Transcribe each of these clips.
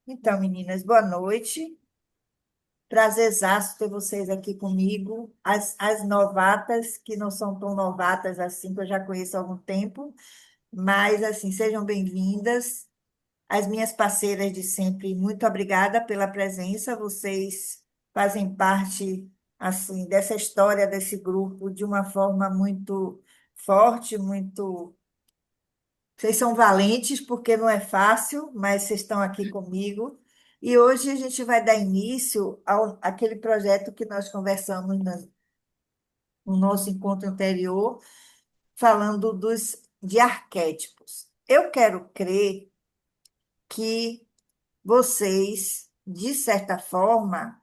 Então, meninas, boa noite. Prazerzaço ter vocês aqui comigo. As novatas, que não são tão novatas assim, que eu já conheço há algum tempo, mas, assim, sejam bem-vindas. As minhas parceiras de sempre, muito obrigada pela presença. Vocês fazem parte, assim, dessa história, desse grupo, de uma forma muito forte, muito. Vocês são valentes porque não é fácil, mas vocês estão aqui comigo. E hoje a gente vai dar início àquele projeto que nós conversamos no nosso encontro anterior, falando de arquétipos. Eu quero crer que vocês, de certa forma,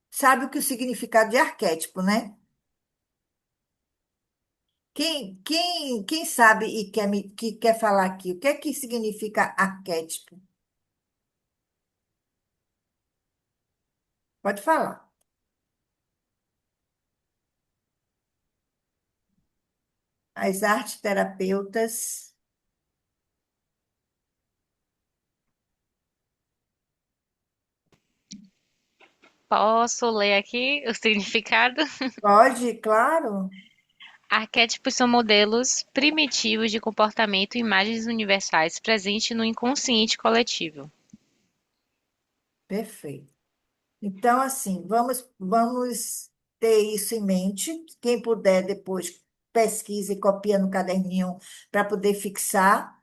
sabem o que é o significado de arquétipo, né? Quem sabe e que quer falar aqui, o que é que significa arquétipo? Pode falar. As artes terapeutas. Posso ler aqui o significado? Pode, claro. Arquétipos são modelos primitivos de comportamento e imagens universais presentes no inconsciente coletivo. Perfeito. Então, assim, vamos ter isso em mente. Quem puder, depois pesquisa e copia no caderninho para poder fixar.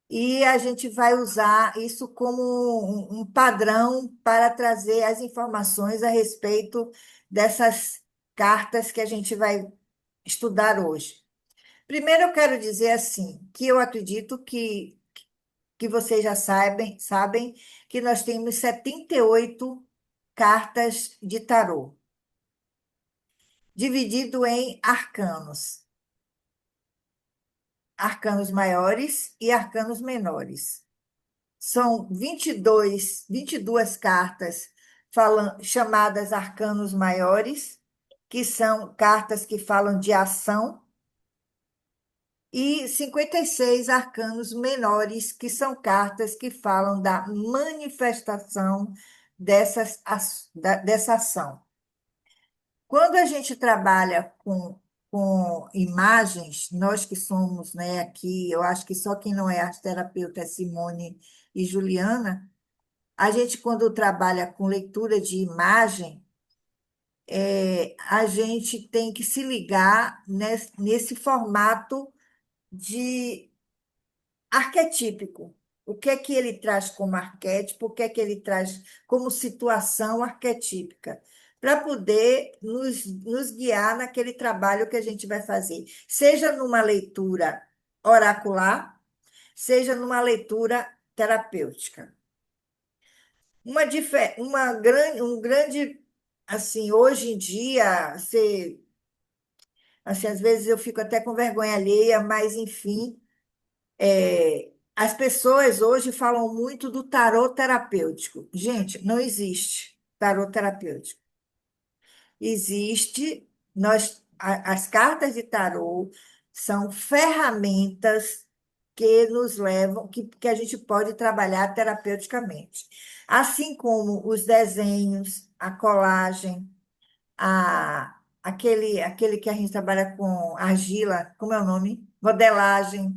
E a gente vai usar isso como um padrão para trazer as informações a respeito dessas cartas que a gente vai estudar hoje. Primeiro, eu quero dizer assim, que eu acredito que vocês já sabem que nós temos 78 cartas de tarô, dividido em arcanos, arcanos maiores e arcanos menores. São 22 cartas chamadas arcanos maiores, que são cartas que falam de ação, e 56 arcanos menores, que são cartas que falam da manifestação dessa ação. Quando a gente trabalha com imagens, nós que somos, né, aqui, eu acho que só quem não é arte terapeuta é Simone e Juliana, a gente, quando trabalha com leitura de imagem, a gente tem que se ligar nesse formato de arquetípico. O que é que ele traz como arquétipo, o que é que ele traz como situação arquetípica, para poder nos guiar naquele trabalho que a gente vai fazer, seja numa leitura oracular, seja numa leitura terapêutica. Um grande, assim, hoje em dia, assim, às vezes eu fico até com vergonha alheia, mas enfim. As pessoas hoje falam muito do tarô terapêutico. Gente, não existe tarô terapêutico. Existe, as cartas de tarô são ferramentas que nos levam, que a gente pode trabalhar terapeuticamente. Assim como os desenhos, a colagem, aquele que a gente trabalha com argila, como é o nome? Modelagem.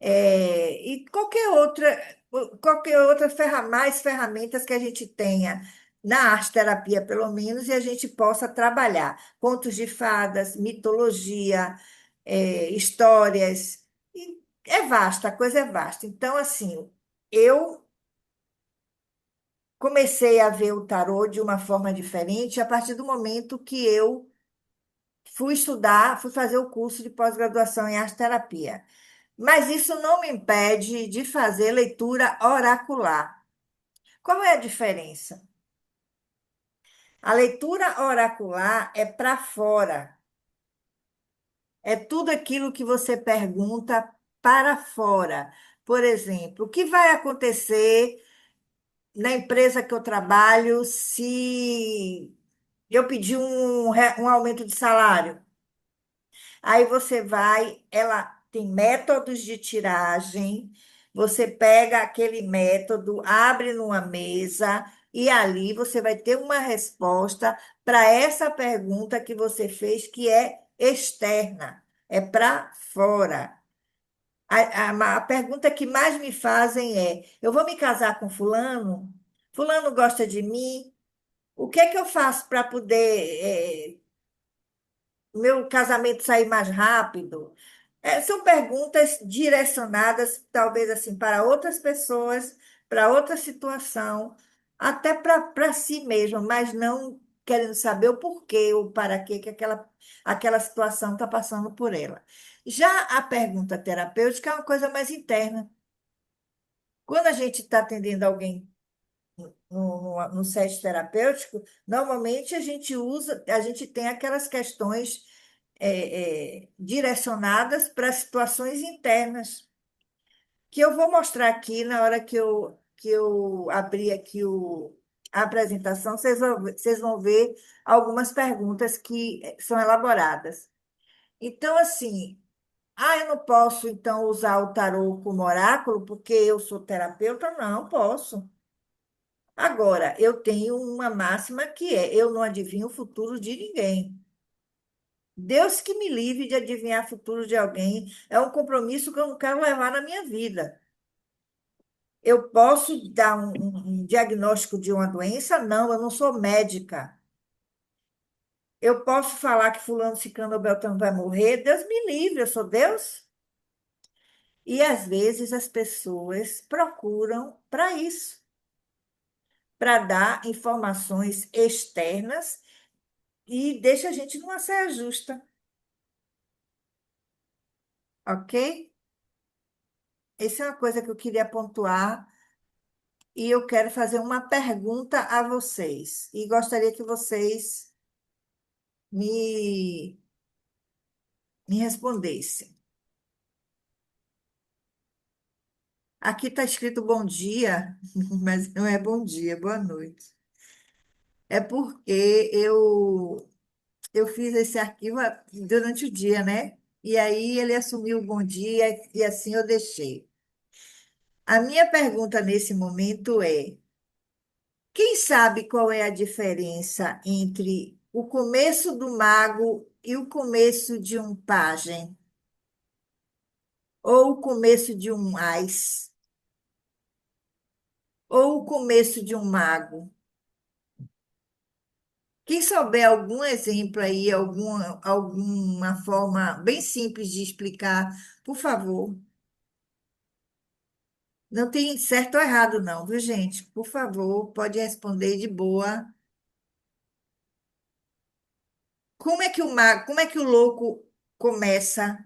E qualquer outra mais ferramentas que a gente tenha na arte terapia, pelo menos, e a gente possa trabalhar contos de fadas, mitologia, histórias. E é vasta, a coisa é vasta. Então, assim, eu comecei a ver o tarô de uma forma diferente a partir do momento que eu fui estudar, fui fazer o curso de pós-graduação em arte terapia. Mas isso não me impede de fazer leitura oracular. Qual é a diferença? A leitura oracular é para fora, é tudo aquilo que você pergunta para fora. Por exemplo, o que vai acontecer na empresa que eu trabalho se eu pedir um aumento de salário? Aí você vai, ela tem métodos de tiragem, você pega aquele método, abre numa mesa e ali você vai ter uma resposta para essa pergunta que você fez, que é externa, é para fora. A pergunta que mais me fazem é: eu vou me casar com fulano? Fulano gosta de mim? O que é que eu faço para poder meu casamento sair mais rápido? São perguntas direcionadas, talvez assim, para outras pessoas, para outra situação, até para si mesmo, mas não querendo saber o porquê ou para quê que aquela situação está passando por ela. Já a pergunta terapêutica é uma coisa mais interna. Quando a gente está atendendo alguém no set terapêutico, normalmente a gente tem aquelas questões direcionadas para situações internas, que eu vou mostrar aqui na hora que eu abrir aqui a apresentação, vocês vão ver algumas perguntas que são elaboradas. Então, assim, eu não posso, então, usar o tarô como oráculo porque eu sou terapeuta? Não, posso. Agora, eu tenho uma máxima que é: eu não adivinho o futuro de ninguém. Deus que me livre de adivinhar o futuro de alguém. É um compromisso que eu não quero levar na minha vida. Eu posso dar um diagnóstico de uma doença? Não, eu não sou médica. Eu posso falar que fulano, ciclano ou beltrano vai morrer? Deus me livre, eu sou Deus. E às vezes as pessoas procuram para isso, para dar informações externas e deixa a gente numa saia justa, ok? Essa é uma coisa que eu queria pontuar e eu quero fazer uma pergunta a vocês e gostaria que vocês me, me respondessem. Aqui está escrito bom dia, mas não é bom dia, é boa noite. É porque eu fiz esse arquivo durante o dia, né? E aí ele assumiu o bom dia e assim eu deixei. A minha pergunta nesse momento é: quem sabe qual é a diferença entre o começo do mago e o começo de um pajem? Ou o começo de um ás? Ou o começo de um mago? Quem souber algum exemplo aí, alguma forma bem simples de explicar, por favor. Não tem certo ou errado, não, viu, gente? Por favor, pode responder de boa. Como é que o louco começa?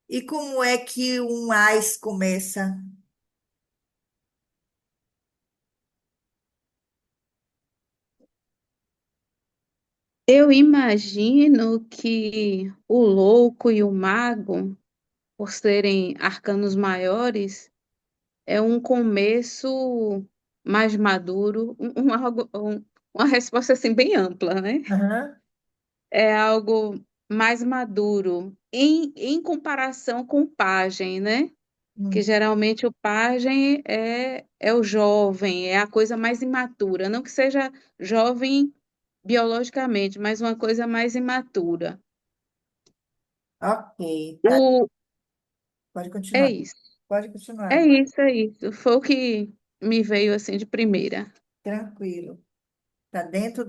E como é que um ás começa? Eu imagino que o louco e o mago, por serem arcanos maiores, é um começo mais maduro, uma resposta assim bem ampla, né? Aham. É algo mais maduro em comparação com o pajem, né? Que Hum. geralmente o pajem é o jovem, é a coisa mais imatura, não que seja jovem biologicamente, mas uma coisa mais imatura. Ok, tá. O, Pode é continuar. isso, Pode é continuar. isso, é isso. Foi o que me veio assim de primeira. Tranquilo. Tá dentro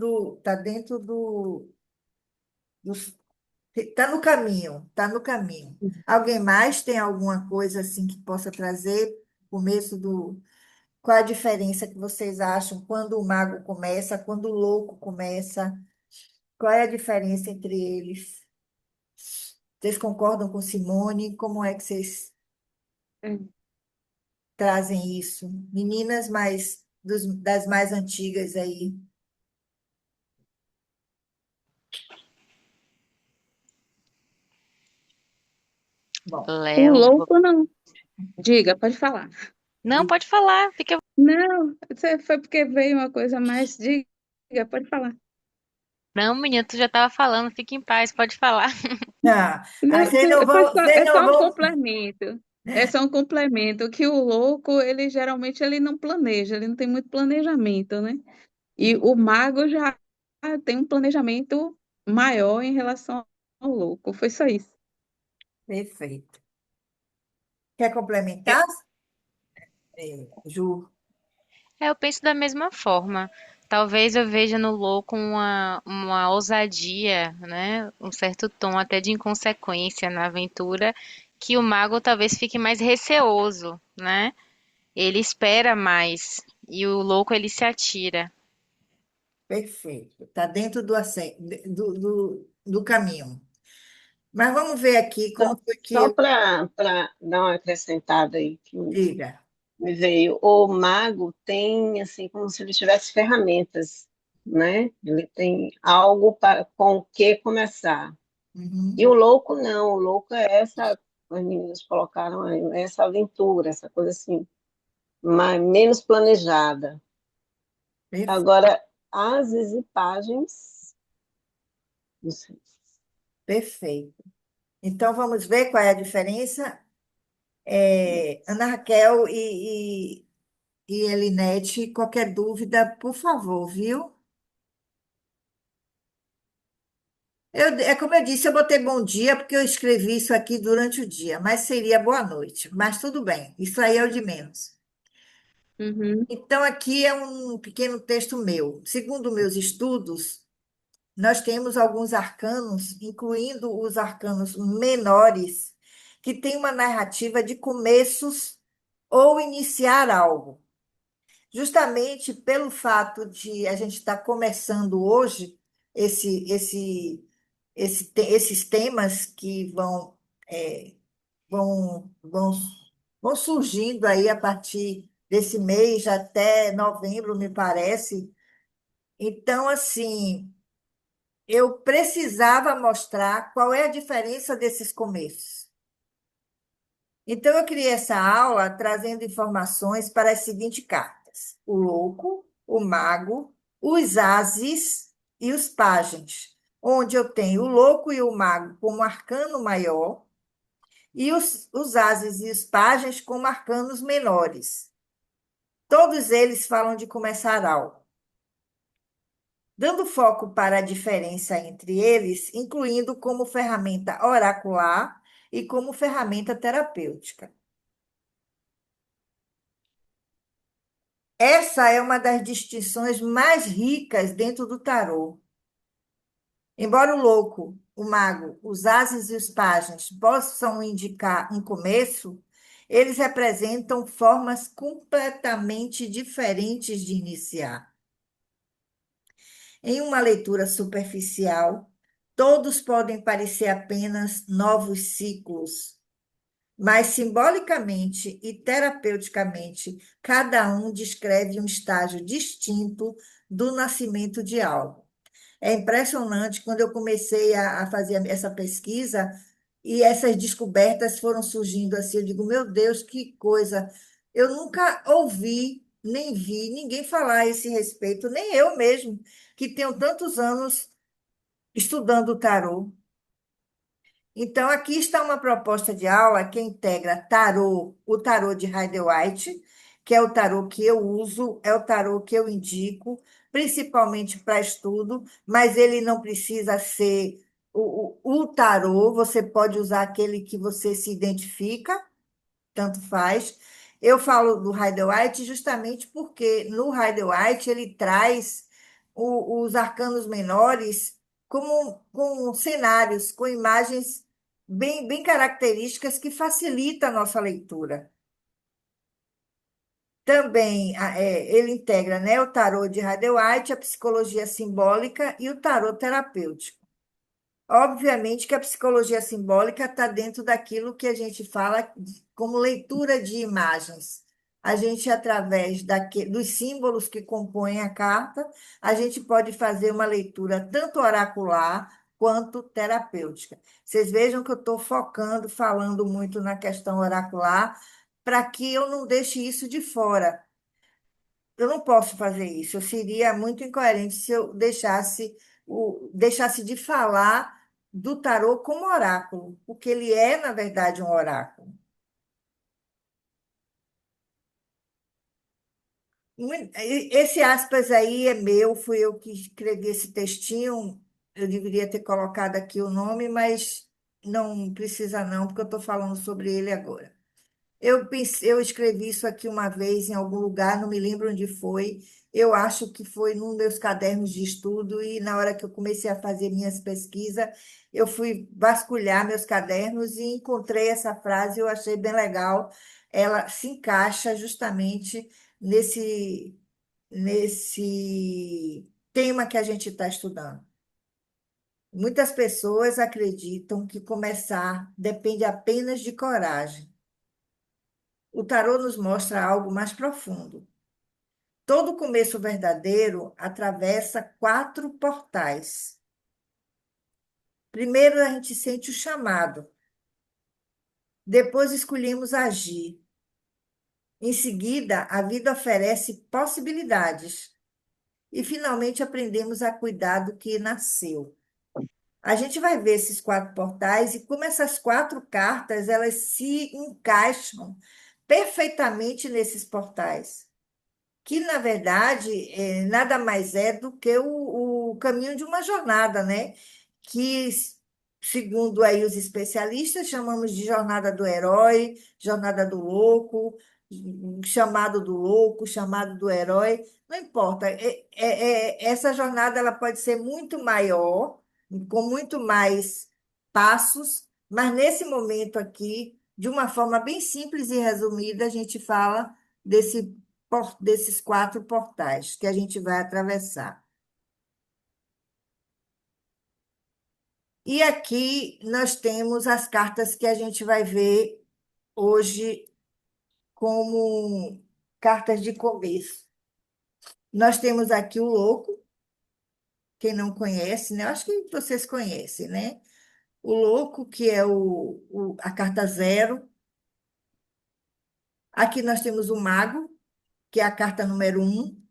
tá no caminho, tá no caminho. Alguém mais tem alguma coisa assim que possa trazer começo do qual a diferença que vocês acham quando o mago começa, quando o louco começa? Qual é a diferença entre eles? Vocês concordam com Simone? Como é que vocês É. trazem isso? Meninas das mais antigas aí. Bom, O Léo, louco não. Diga, pode falar. não, pode falar, fica. Não, isso foi porque veio uma coisa mais. Diga, pode falar. Não, menina, tu já tava falando, fica em paz, pode falar. ah, Não, vocês não foi vão, só, vocês é não só um vão, complemento. É só um complemento, que o louco, ele geralmente ele não planeja, ele não tem muito planejamento, né? E o mago já tem um planejamento maior em relação ao louco. Foi só isso. Perfeito. Quer Eu, complementar, Ju? eu penso da mesma forma. Talvez eu veja no louco uma ousadia, né? Um certo tom até de inconsequência na aventura, que o mago talvez fique mais receoso, né? Ele espera mais e o louco ele se atira. Perfeito. Está dentro do caminho. Mas vamos ver aqui como foi que Só eu para dar uma acrescentada aí, que diga. me veio, o mago tem, assim, como se ele tivesse ferramentas, né? Ele tem algo com o que começar. E Uhum. o louco não, o louco é essa, as meninas colocaram aí, essa aventura, essa coisa assim, mais, menos planejada. Per- Agora, as equipagens, não sei. Perfeito. Então vamos ver qual é a diferença. Ana Raquel e Elinete, qualquer dúvida, por favor, viu? É como eu disse, eu botei bom dia porque eu escrevi isso aqui durante o dia, mas seria boa noite. Mas tudo bem, isso aí é o de menos. Uhum, Então, aqui é um pequeno texto meu. Segundo meus estudos, nós temos alguns arcanos, incluindo os arcanos menores, que têm uma narrativa de começos ou iniciar algo. Justamente pelo fato de a gente estar começando hoje esse, esse, esses temas que é, vão, vão surgindo aí a partir desse mês até novembro, me parece. Então, assim, eu precisava mostrar qual é a diferença desses começos. Então, eu criei essa aula trazendo informações para as seguintes cartas: o louco, o mago, os ases e os pajens, onde eu tenho o louco e o mago como arcano maior e os ases e os pajens como arcanos menores. Todos eles falam de começar algo, dando foco para a diferença entre eles, incluindo como ferramenta oracular e como ferramenta terapêutica. Essa é uma das distinções mais ricas dentro do tarô. Embora o louco, o mago, os ases e os pajens possam indicar um começo, eles representam formas completamente diferentes de iniciar. Em uma leitura superficial, todos podem parecer apenas novos ciclos, mas simbolicamente e terapeuticamente, cada um descreve um estágio distinto do nascimento de algo. É impressionante quando eu comecei a fazer essa pesquisa e essas descobertas foram surgindo assim, eu digo, meu Deus, que coisa! Eu nunca ouvi, nem vi ninguém falar a esse respeito, nem eu mesmo, que tenho tantos anos estudando o tarô. Então, aqui está uma proposta de aula que integra tarô, o tarô de Rider-Waite, que é o tarô que eu uso, é o tarô que eu indico, principalmente para estudo, mas ele não precisa ser o tarô, você pode usar aquele que você se identifica, tanto faz. Eu falo do Rider-Waite justamente porque no Rider-Waite ele traz os arcanos menores como com cenários, com imagens bem características que facilita a nossa leitura. Também ele integra, né, o tarô de Rider-Waite, a psicologia simbólica e o tarô terapêutico. Obviamente que a psicologia simbólica está dentro daquilo que a gente fala como leitura de imagens. A gente, através dos símbolos que compõem a carta, a gente pode fazer uma leitura tanto oracular quanto terapêutica. Vocês vejam que eu estou focando, falando muito na questão oracular, para que eu não deixe isso de fora. Eu não posso fazer isso. Eu seria muito incoerente se eu deixasse de falar do tarô como oráculo, porque ele é, na verdade, um oráculo. Esse aspas aí é meu, fui eu que escrevi esse textinho. Eu deveria ter colocado aqui o nome, mas não precisa não, porque eu estou falando sobre ele agora. Eu escrevi isso aqui uma vez em algum lugar, não me lembro onde foi. Eu acho que foi num meus cadernos de estudo, e na hora que eu comecei a fazer minhas pesquisas, eu fui vasculhar meus cadernos e encontrei essa frase, eu achei bem legal. Ela se encaixa justamente nesse, nesse tema que a gente está estudando. Muitas pessoas acreditam que começar depende apenas de coragem. O tarô nos mostra algo mais profundo. Todo começo verdadeiro atravessa quatro portais. Primeiro, a gente sente o chamado. Depois, escolhemos agir. Em seguida, a vida oferece possibilidades. E, finalmente, aprendemos a cuidar do que nasceu. A gente vai ver esses quatro portais e como essas quatro cartas elas se encaixam perfeitamente nesses portais, que na verdade nada mais é do que o caminho de uma jornada, né? Que, segundo aí os especialistas, chamamos de jornada do herói, jornada do louco, chamado do louco, chamado do herói, não importa. Essa jornada ela pode ser muito maior, com muito mais passos, mas nesse momento aqui, de uma forma bem simples e resumida, a gente fala desse desses quatro portais que a gente vai atravessar. E aqui nós temos as cartas que a gente vai ver hoje como cartas de começo. Nós temos aqui o louco, quem não conhece, né? Eu acho que vocês conhecem, né? O louco, que é a carta zero. Aqui nós temos o mago, que é a carta número um.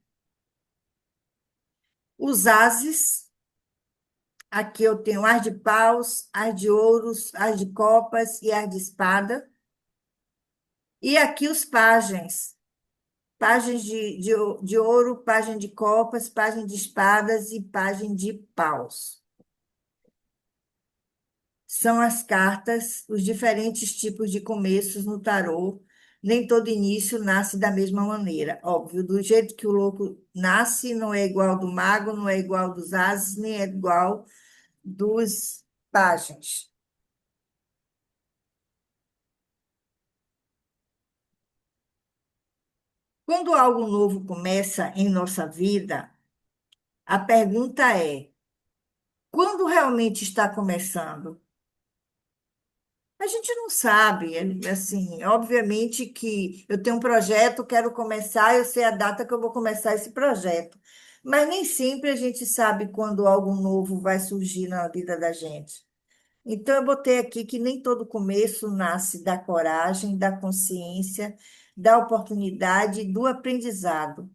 Os ases. Aqui eu tenho as de paus, as de ouros, as de copas e as de espada. E aqui os pajens. Pajens de ouro, pagem de copas, pagem de espadas e pagem de paus. São as cartas, os diferentes tipos de começos no tarô. Nem todo início nasce da mesma maneira. Óbvio, do jeito que o louco nasce, não é igual ao do mago, não é igual ao dos ases, nem é igual dos pajens. Quando algo novo começa em nossa vida, a pergunta é: quando realmente está começando? A gente não sabe, assim, obviamente que eu tenho um projeto, quero começar, eu sei a data que eu vou começar esse projeto, mas nem sempre a gente sabe quando algo novo vai surgir na vida da gente. Então, eu botei aqui que nem todo começo nasce da coragem, da consciência, da oportunidade e do aprendizado.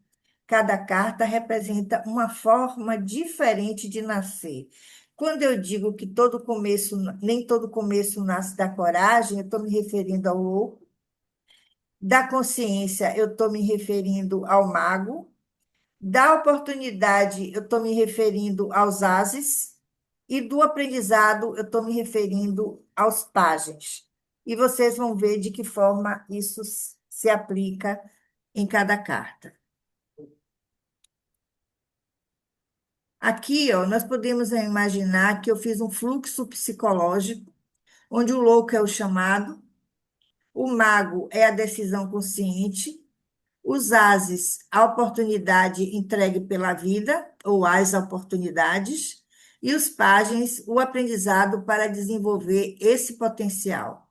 Cada carta representa uma forma diferente de nascer. Quando eu digo que todo começo, nem todo começo nasce da coragem, eu estou me referindo ao louco. Da consciência, eu estou me referindo ao mago. Da oportunidade, eu estou me referindo aos ases. E do aprendizado, eu estou me referindo aos pajens. E vocês vão ver de que forma isso se aplica em cada carta. Aqui, ó, nós podemos imaginar que eu fiz um fluxo psicológico, onde o louco é o chamado, o mago é a decisão consciente, os ases, a oportunidade entregue pela vida, ou as oportunidades, e os pajens, o aprendizado para desenvolver esse potencial.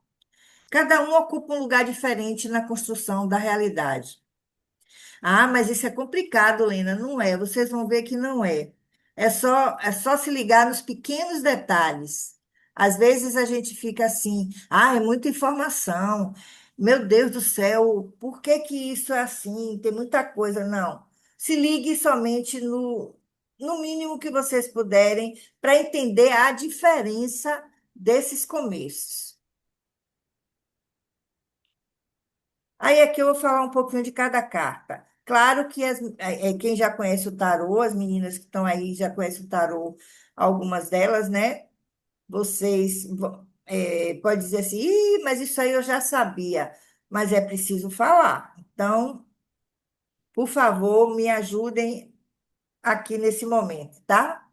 Cada um ocupa um lugar diferente na construção da realidade. Ah, mas isso é complicado, Lena. Não é. Vocês vão ver que não é. É só se ligar nos pequenos detalhes. Às vezes a gente fica assim, ah, é muita informação. Meu Deus do céu, por que que isso é assim? Tem muita coisa. Não. Se ligue somente no mínimo que vocês puderem para entender a diferença desses começos. Aí aqui eu vou falar um pouquinho de cada carta. Claro que quem já conhece o tarô, as meninas que estão aí já conhecem o tarô, algumas delas, né? Vocês pode dizer assim, Ih, mas isso aí eu já sabia, mas é preciso falar. Então, por favor, me ajudem aqui nesse momento, tá?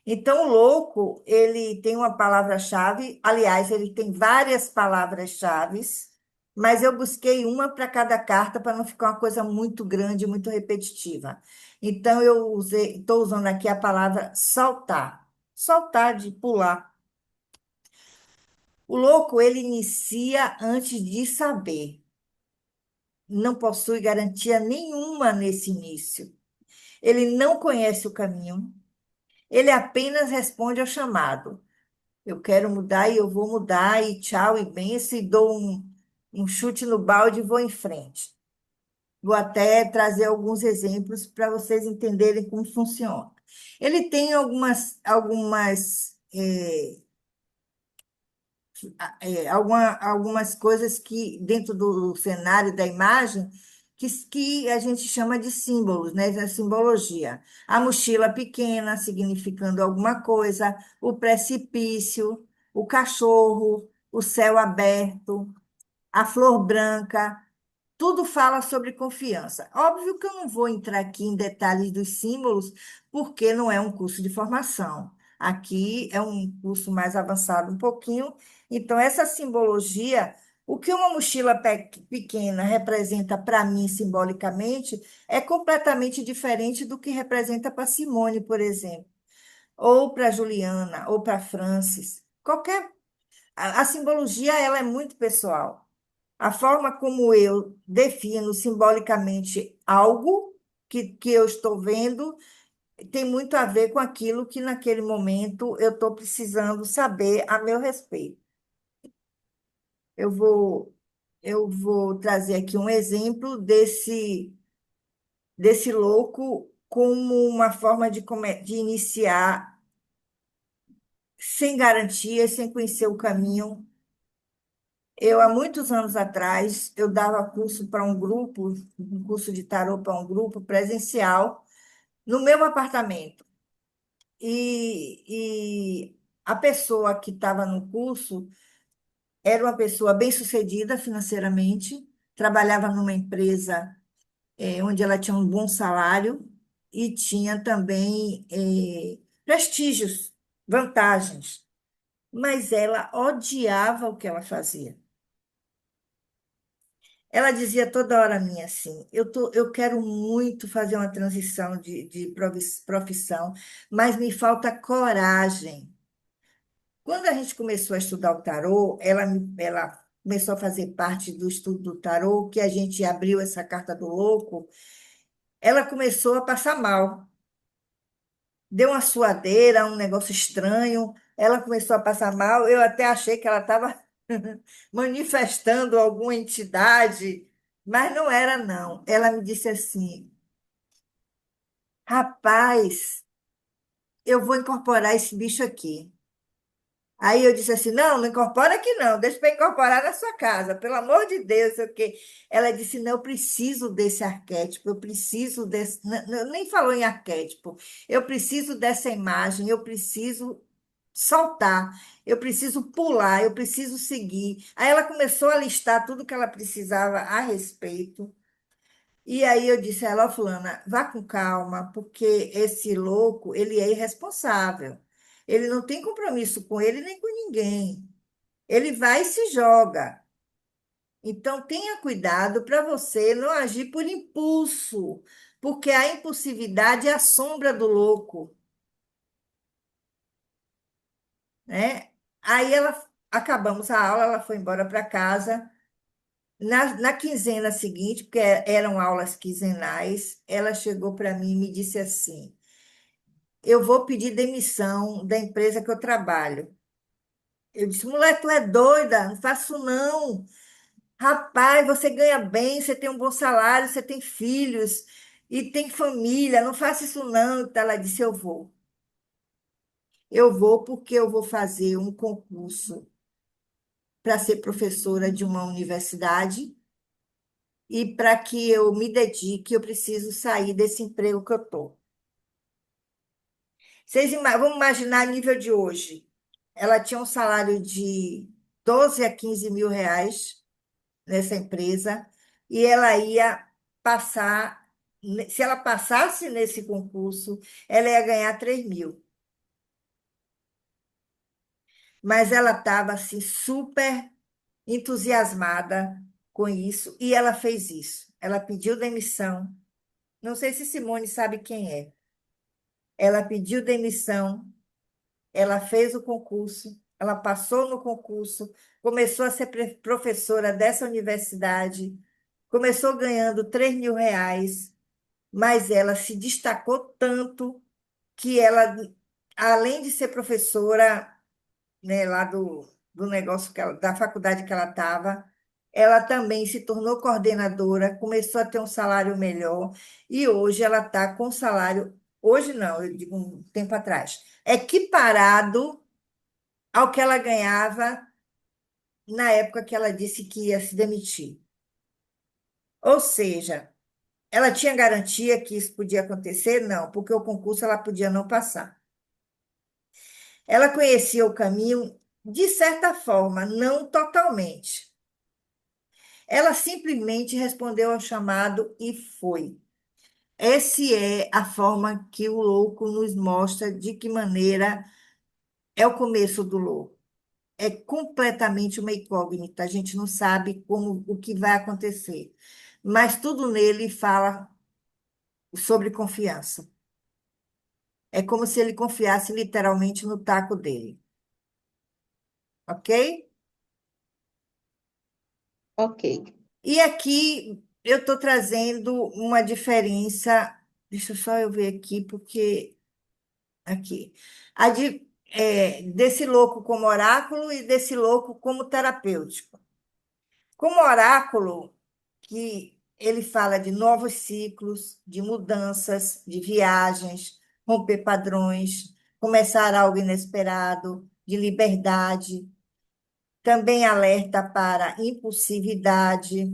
Então, o louco, ele tem uma palavra-chave, aliás, ele tem várias palavras-chaves, mas eu busquei uma para cada carta para não ficar uma coisa muito grande, muito repetitiva. Então, estou usando aqui a palavra saltar. Saltar de pular. O louco, ele inicia antes de saber. Não possui garantia nenhuma nesse início. Ele não conhece o caminho. Ele apenas responde ao chamado. Eu quero mudar e eu vou mudar, e tchau, e benção, e dou um chute no balde e vou em frente. Vou até trazer alguns exemplos para vocês entenderem como funciona. Ele tem algumas coisas que, dentro do cenário da imagem, que a gente chama de símbolos, né? Da simbologia. A mochila pequena, significando alguma coisa, o precipício, o cachorro, o céu aberto, a flor branca, tudo fala sobre confiança. Óbvio que eu não vou entrar aqui em detalhes dos símbolos, porque não é um curso de formação. Aqui é um curso mais avançado um pouquinho. Então, essa simbologia, o que uma mochila pequena representa para mim simbolicamente, é completamente diferente do que representa para Simone, por exemplo, ou para Juliana, ou para Francis. A simbologia, ela é muito pessoal. A forma como eu defino simbolicamente algo que eu estou vendo tem muito a ver com aquilo que naquele momento eu estou precisando saber a meu respeito. Eu vou, eu vou trazer aqui um exemplo desse louco como uma forma de iniciar sem garantias, sem conhecer o caminho. Eu, há muitos anos atrás, eu dava curso para um curso de tarô para um grupo presencial, no meu apartamento. E a pessoa que estava no curso era uma pessoa bem-sucedida financeiramente, trabalhava numa empresa, onde ela tinha um bom salário e tinha também, prestígios, vantagens, mas ela odiava o que ela fazia. Ela dizia toda hora a mim assim: eu quero muito fazer uma transição de profissão, mas me falta coragem. Quando a gente começou a estudar o tarô, ela começou a fazer parte do estudo do tarô, que a gente abriu essa carta do louco, ela começou a passar mal. Deu uma suadeira, um negócio estranho, ela começou a passar mal. Eu até achei que ela estava manifestando alguma entidade, mas não era, não. Ela me disse assim: rapaz, eu vou incorporar esse bicho aqui. Aí eu disse assim: não, não incorpora aqui não, deixa para incorporar na sua casa, pelo amor de Deus, sei o quê. Ela disse: não, eu preciso desse arquétipo, eu preciso desse. Nem falou em arquétipo, eu preciso dessa imagem, eu preciso soltar, eu preciso pular, eu preciso seguir. Aí ela começou a listar tudo que ela precisava a respeito. E aí eu disse a ela: "Ó, fulana, vá com calma, porque esse louco, ele é irresponsável. Ele não tem compromisso com ele nem com ninguém. Ele vai e se joga. Então tenha cuidado para você não agir por impulso, porque a impulsividade é a sombra do louco, né?" Aí ela acabamos a aula, ela foi embora para casa. Na quinzena seguinte, porque eram aulas quinzenais, ela chegou para mim e me disse assim: eu vou pedir demissão da empresa que eu trabalho. Eu disse: mulher, tu é doida? Não faço não. Rapaz, você ganha bem, você tem um bom salário, você tem filhos e tem família, não faça isso não. Então, ela disse: eu vou. Eu vou porque eu vou fazer um concurso para ser professora de uma universidade e para que eu me dedique, eu preciso sair desse emprego que eu estou. Vamos imaginar o nível de hoje. Ela tinha um salário de 12 a 15 mil reais nessa empresa e ela ia passar, se ela passasse nesse concurso, ela ia ganhar 3 mil. Mas ela estava assim, super entusiasmada com isso e ela fez isso. Ela pediu demissão. Não sei se Simone sabe quem é. Ela pediu demissão, ela fez o concurso, ela passou no concurso, começou a ser professora dessa universidade, começou ganhando 3 mil reais, mas ela se destacou tanto que ela, além de ser professora, né, lá do negócio da faculdade que ela estava, ela também se tornou coordenadora, começou a ter um salário melhor, e hoje ela está com salário, hoje não, eu digo um tempo atrás, equiparado ao que ela ganhava na época que ela disse que ia se demitir. Ou seja, ela tinha garantia que isso podia acontecer? Não, porque o concurso ela podia não passar. Ela conhecia o caminho, de certa forma, não totalmente. Ela simplesmente respondeu ao chamado e foi. Essa é a forma que o louco nos mostra de que maneira é o começo do louco. É completamente uma incógnita, a gente não sabe como o que vai acontecer. Mas tudo nele fala sobre confiança. É como se ele confiasse literalmente no taco dele, ok? Ok. E aqui eu estou trazendo uma diferença. Deixa só eu ver aqui, porque aqui. Desse louco como oráculo e desse louco como terapêutico. Como oráculo, que ele fala de novos ciclos, de mudanças, de viagens, romper padrões, começar algo inesperado, de liberdade. Também alerta para impulsividade,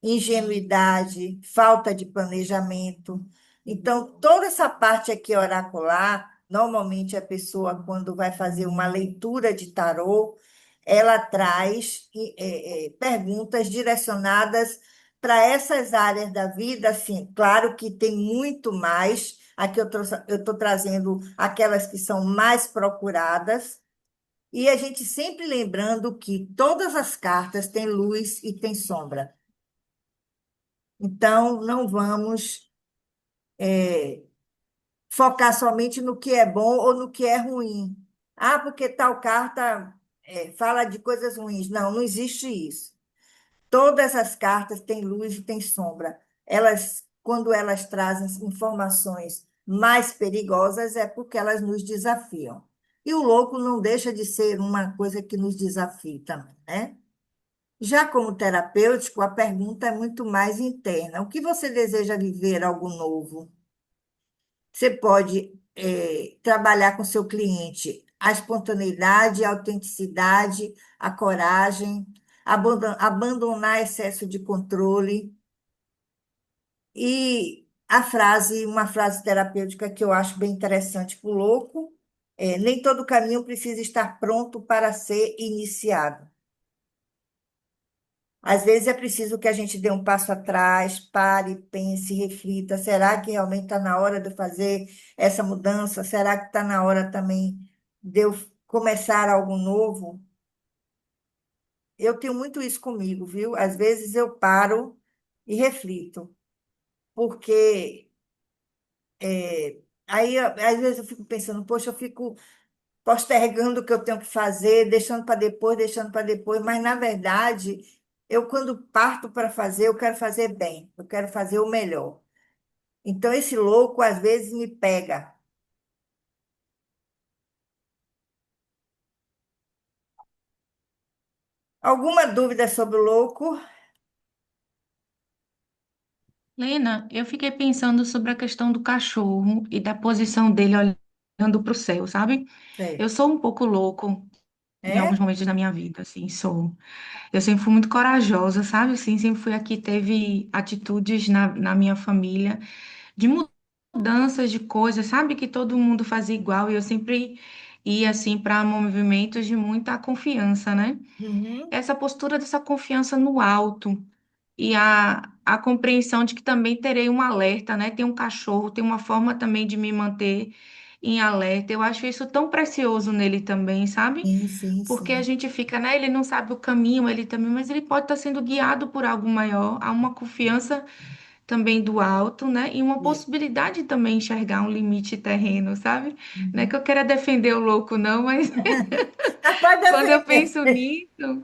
ingenuidade, falta de planejamento. Então, toda essa parte aqui oracular, normalmente a pessoa, quando vai fazer uma leitura de tarô, ela traz perguntas direcionadas para essas áreas da vida. Assim, claro que tem muito mais. Aqui eu estou trazendo aquelas que são mais procuradas. E a gente sempre lembrando que todas as cartas têm luz e têm sombra. Então, não vamos focar somente no que é bom ou no que é ruim. Ah, porque tal carta fala de coisas ruins. Não, não existe isso. Todas as cartas têm luz e têm sombra. Elas, quando elas trazem informações mais perigosas, é porque elas nos desafiam. E o louco não deixa de ser uma coisa que nos desafia também, né? Já como terapêutico, a pergunta é muito mais interna. O que você deseja viver algo novo? Você pode trabalhar com seu cliente a espontaneidade, a autenticidade, a coragem, abandonar excesso de controle. E uma frase terapêutica que eu acho bem interessante para o louco, nem todo caminho precisa estar pronto para ser iniciado. Às vezes é preciso que a gente dê um passo atrás, pare, pense, reflita. Será que realmente está na hora de eu fazer essa mudança? Será que está na hora também de eu começar algo novo? Eu tenho muito isso comigo, viu? Às vezes eu paro e reflito, porque aí às vezes eu fico pensando, poxa, eu fico postergando o que eu tenho que fazer, deixando para depois, mas na verdade, eu quando parto para fazer, eu quero fazer bem, eu quero fazer o melhor. Então esse louco às vezes me pega. Alguma dúvida sobre o louco? Lena, eu fiquei pensando sobre a questão do cachorro e da posição dele olhando para o céu, sabe? Sei. Eu sou um pouco louco em alguns É? momentos da minha vida, assim, sou. Eu sempre fui muito corajosa, sabe? Assim, sempre fui a que teve atitudes na minha família de mudanças de coisas, sabe? Que todo mundo fazia igual e eu sempre ia, assim, para movimentos de muita confiança, né? Uhum. Essa postura dessa confiança no alto e a compreensão de que também terei um alerta, né? Tem um cachorro, tem uma forma também de me manter em alerta. Eu acho isso tão precioso nele também, sabe? Sim, sim, Porque a sim. gente fica, né? Ele não sabe o caminho, ele também, mas ele pode estar sendo guiado por algo maior. Há uma confiança também do alto, né? E uma É. possibilidade também enxergar um limite terreno, sabe? Não é que Uhum. eu queira defender o louco, não, mas Mas pode quando eu defender. penso nisso,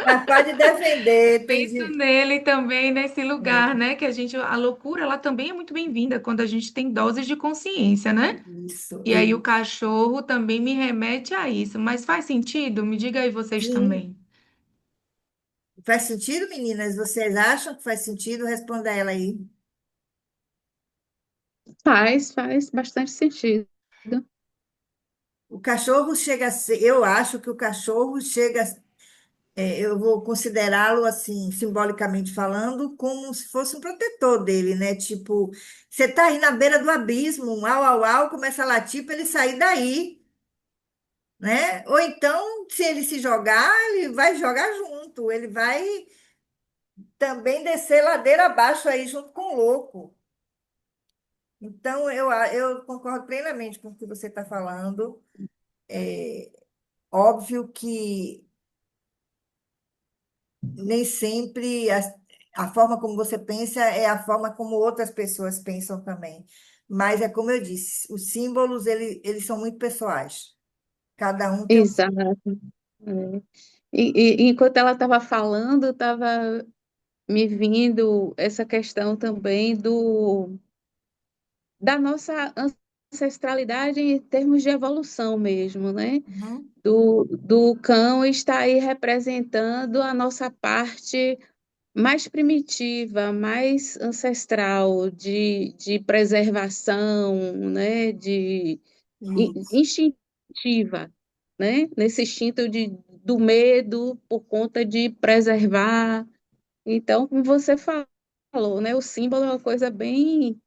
Mas pode defender. Tem penso gente. nele também nesse lugar, É, né? Que a gente, a loucura, ela também é muito bem-vinda quando a gente tem doses de consciência, né? isso, E aí o isso. cachorro também me remete a isso. Mas faz sentido? Me diga aí vocês Sim. também. Faz sentido, meninas? Vocês acham que faz sentido? Responda ela aí. Faz bastante sentido. O cachorro chega a ser, eu acho que o cachorro chega, eu vou considerá-lo assim, simbolicamente falando, como se fosse um protetor dele, né? Tipo, você tá aí na beira do abismo, um au, au, au, começa a latir para ele sair daí, né? Ou então, se ele se jogar, ele vai jogar junto, ele vai também descer ladeira abaixo aí junto com o louco. Então, eu concordo plenamente com o que você está falando. É óbvio que nem sempre a forma como você pensa é a forma como outras pessoas pensam também. Mas é como eu disse, os símbolos, eles são muito pessoais. Cada um tem um... Exato. É. E enquanto ela estava falando, estava me vindo essa questão também da nossa ancestralidade em termos de evolução mesmo, né? Uhum. Do cão está aí representando a nossa parte mais primitiva, mais ancestral, de preservação, né? Isso. Instintiva, né? Nesse instinto do medo por conta de preservar. Então, como você falou, né? O símbolo é uma coisa bem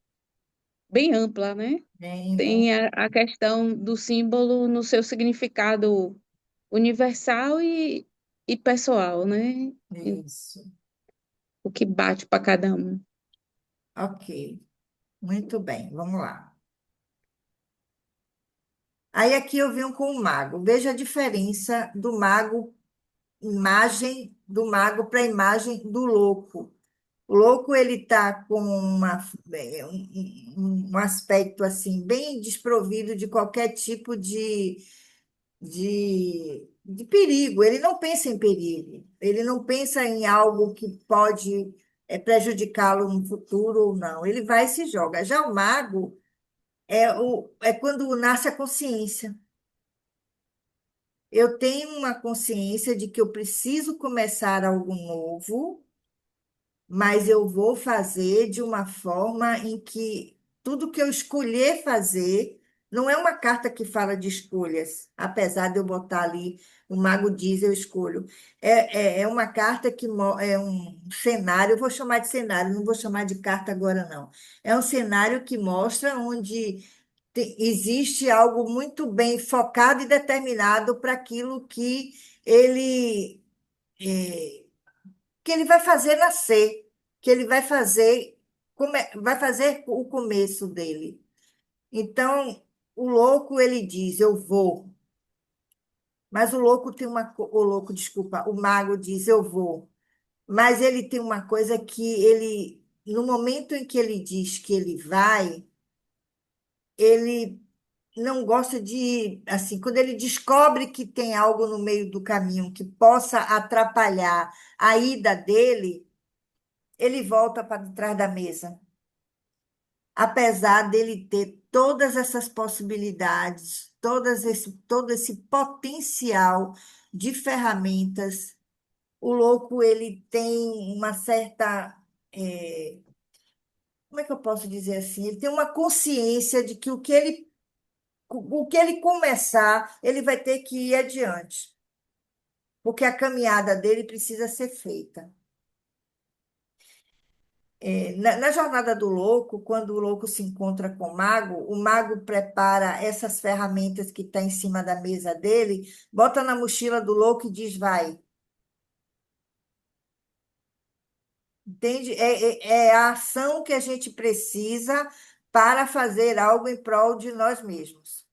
ampla, né? Bem, bem, Tem a questão do símbolo no seu significado universal e pessoal, né? isso. O que bate para cada um. Ok. Muito bem, vamos lá. Aí aqui eu venho com o mago. Veja a diferença do mago, imagem do mago para a imagem do louco. O louco ele tá com um aspecto assim bem desprovido de qualquer tipo de perigo. Ele não pensa em perigo. Ele não pensa em algo que pode prejudicá-lo no futuro ou não. Ele vai e se joga. Já o mago é quando nasce a consciência. Eu tenho uma consciência de que eu preciso começar algo novo, mas eu vou fazer de uma forma em que tudo que eu escolher fazer não é uma carta que fala de escolhas, apesar de eu botar ali o Mago diz eu escolho. É uma carta é um cenário, eu vou chamar de cenário, não vou chamar de carta agora, não. É um cenário que mostra onde existe algo muito bem focado e determinado para aquilo ele eh, que ele vai fazer nascer, que ele vai fazer, vai fazer o começo dele. Então, o louco, ele diz, eu vou. Mas o louco tem o louco, desculpa, o mago diz, eu vou. Mas ele tem uma coisa que ele, no momento em que ele diz que ele vai, ele não gosta de, assim, quando ele descobre que tem algo no meio do caminho que possa atrapalhar a ida dele, ele volta para trás da mesa. Apesar dele ter todas essas possibilidades, todo esse potencial de ferramentas, o louco ele tem uma certa, como é que eu posso dizer assim? Ele tem uma consciência de que o que ele O que ele começar, ele vai ter que ir adiante, porque a caminhada dele precisa ser feita. Na jornada do louco, quando o louco se encontra com o mago prepara essas ferramentas que está em cima da mesa dele, bota na mochila do louco e diz: vai. Entende? É a ação que a gente precisa para fazer algo em prol de nós mesmos.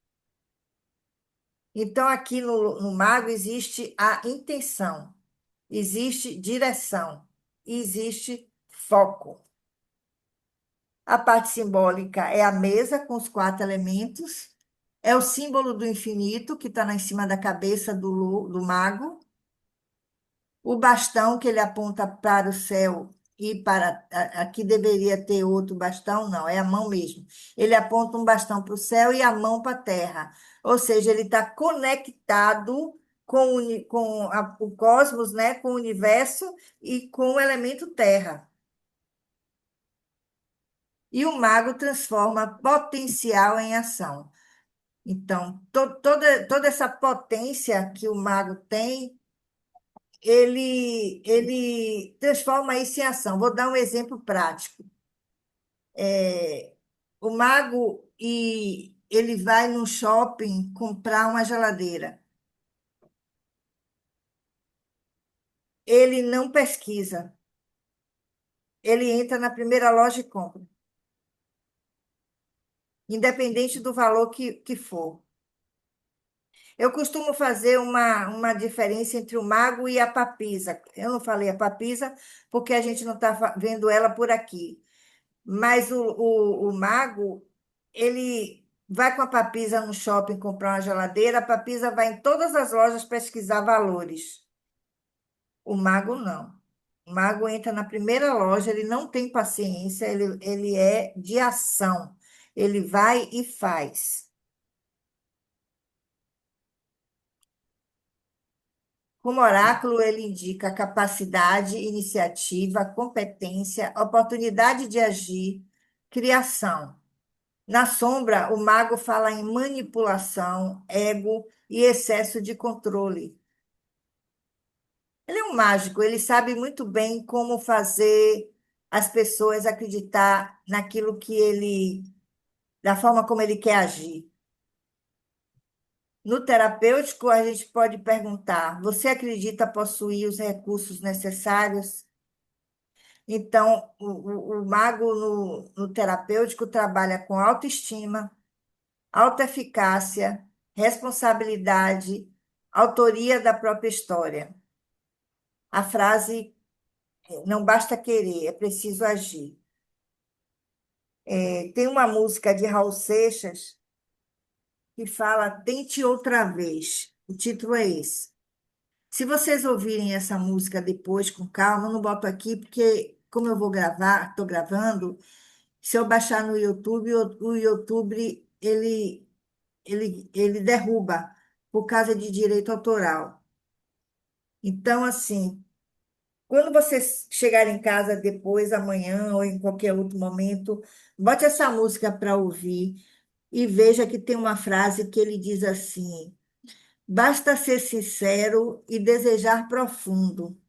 Então, aqui no mago existe a intenção, existe direção, existe foco. A parte simbólica é a mesa com os 4 elementos, é o símbolo do infinito que está em cima da cabeça do mago, o bastão que ele aponta para o céu e para aqui deveria ter outro bastão, não, é a mão mesmo. Ele aponta um bastão para o céu e a mão para a terra, ou seja, ele está conectado com o cosmos, né, com o universo e com o elemento terra. E o mago transforma potencial em ação. Então, toda essa potência que o mago tem, ele transforma isso em ação. Vou dar um exemplo prático. O mago ele vai no shopping comprar uma geladeira. Ele não pesquisa. Ele entra na primeira loja e compra, independente do valor que for. Eu costumo fazer uma diferença entre o mago e a papisa. Eu não falei a papisa porque a gente não está vendo ela por aqui. Mas o mago, ele vai com a papisa no shopping comprar uma geladeira, a papisa vai em todas as lojas pesquisar valores. O mago não. O mago entra na primeira loja, ele não tem paciência, ele é de ação. Ele vai e faz. Como oráculo, ele indica capacidade, iniciativa, competência, oportunidade de agir, criação. Na sombra, o mago fala em manipulação, ego e excesso de controle. Ele é um mágico, ele sabe muito bem como fazer as pessoas acreditar naquilo da forma como ele quer agir. No terapêutico, a gente pode perguntar: você acredita possuir os recursos necessários? Então, o mago no terapêutico trabalha com autoestima, autoeficácia, responsabilidade, autoria da própria história. A frase não basta querer, é preciso agir. Tem uma música de Raul Seixas que fala Tente Outra Vez. O título é esse. Se vocês ouvirem essa música depois com calma, eu não boto aqui porque, como eu vou gravar, estou gravando, se eu baixar no YouTube, o YouTube ele derruba por causa de direito autoral. Então, assim, quando vocês chegarem em casa depois, amanhã ou em qualquer outro momento, bote essa música para ouvir e veja que tem uma frase que ele diz assim: basta ser sincero e desejar profundo.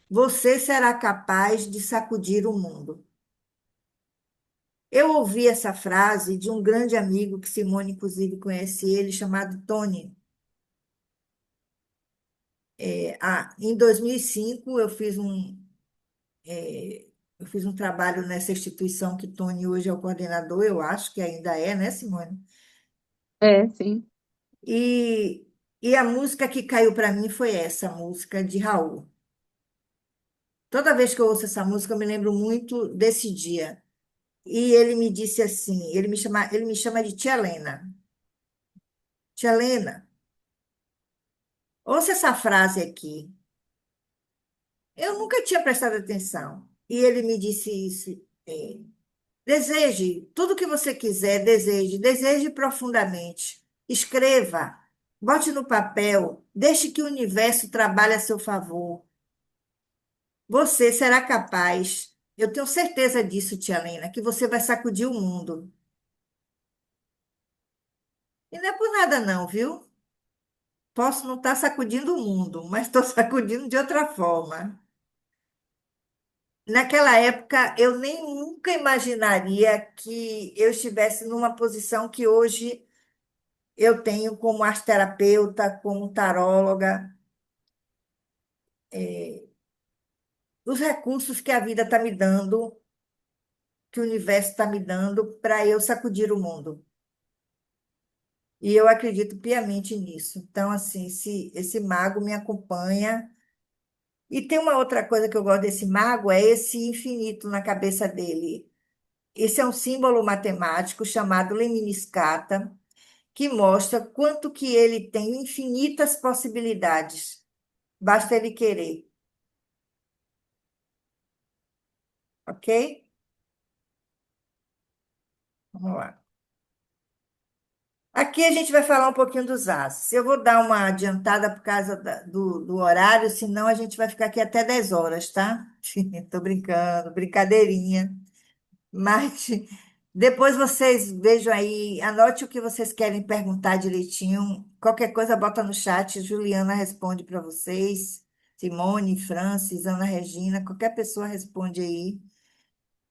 Você será capaz de sacudir o mundo. Eu ouvi essa frase de um grande amigo que Simone, inclusive, conhece ele, chamado Tony. Em 2005, eu fiz um trabalho nessa instituição que Tony hoje é o coordenador, eu acho que ainda é, né, Simone? É, sim. E, e a música que caiu para mim foi essa música de Raul. Toda vez que eu ouço essa música, eu me lembro muito desse dia. E ele me disse assim, ele me chama de Tia Lena. Tia Lena, ouça essa frase aqui. Eu nunca tinha prestado atenção. E ele me disse isso. é, Deseje tudo que você quiser, deseje profundamente. Escreva, bote no papel, deixe que o universo trabalhe a seu favor. Você será capaz, eu tenho certeza disso, tia Lena, que você vai sacudir o mundo. E não é por nada não, viu? Posso não estar sacudindo o mundo, mas estou sacudindo de outra forma. Naquela época, eu nem nunca imaginaria que eu estivesse numa posição que hoje eu tenho como arteterapeuta, como taróloga, os recursos que a vida está me dando, que o universo está me dando para eu sacudir o mundo. E eu acredito piamente nisso. Então, assim, esse mago me acompanha. E tem uma outra coisa que eu gosto desse mago, é esse infinito na cabeça dele. Esse é um símbolo matemático chamado Lemniscata, que mostra quanto que ele tem infinitas possibilidades. Basta ele querer, ok? Vamos lá. Aqui a gente vai falar um pouquinho dos ases. Eu vou dar uma adiantada por causa do horário, senão a gente vai ficar aqui até 10 horas, tá? Estou brincando, brincadeirinha. Mas depois vocês vejam aí, anote o que vocês querem perguntar direitinho. Qualquer coisa, bota no chat. Juliana responde para vocês. Simone, Francis, Ana Regina, qualquer pessoa responde aí.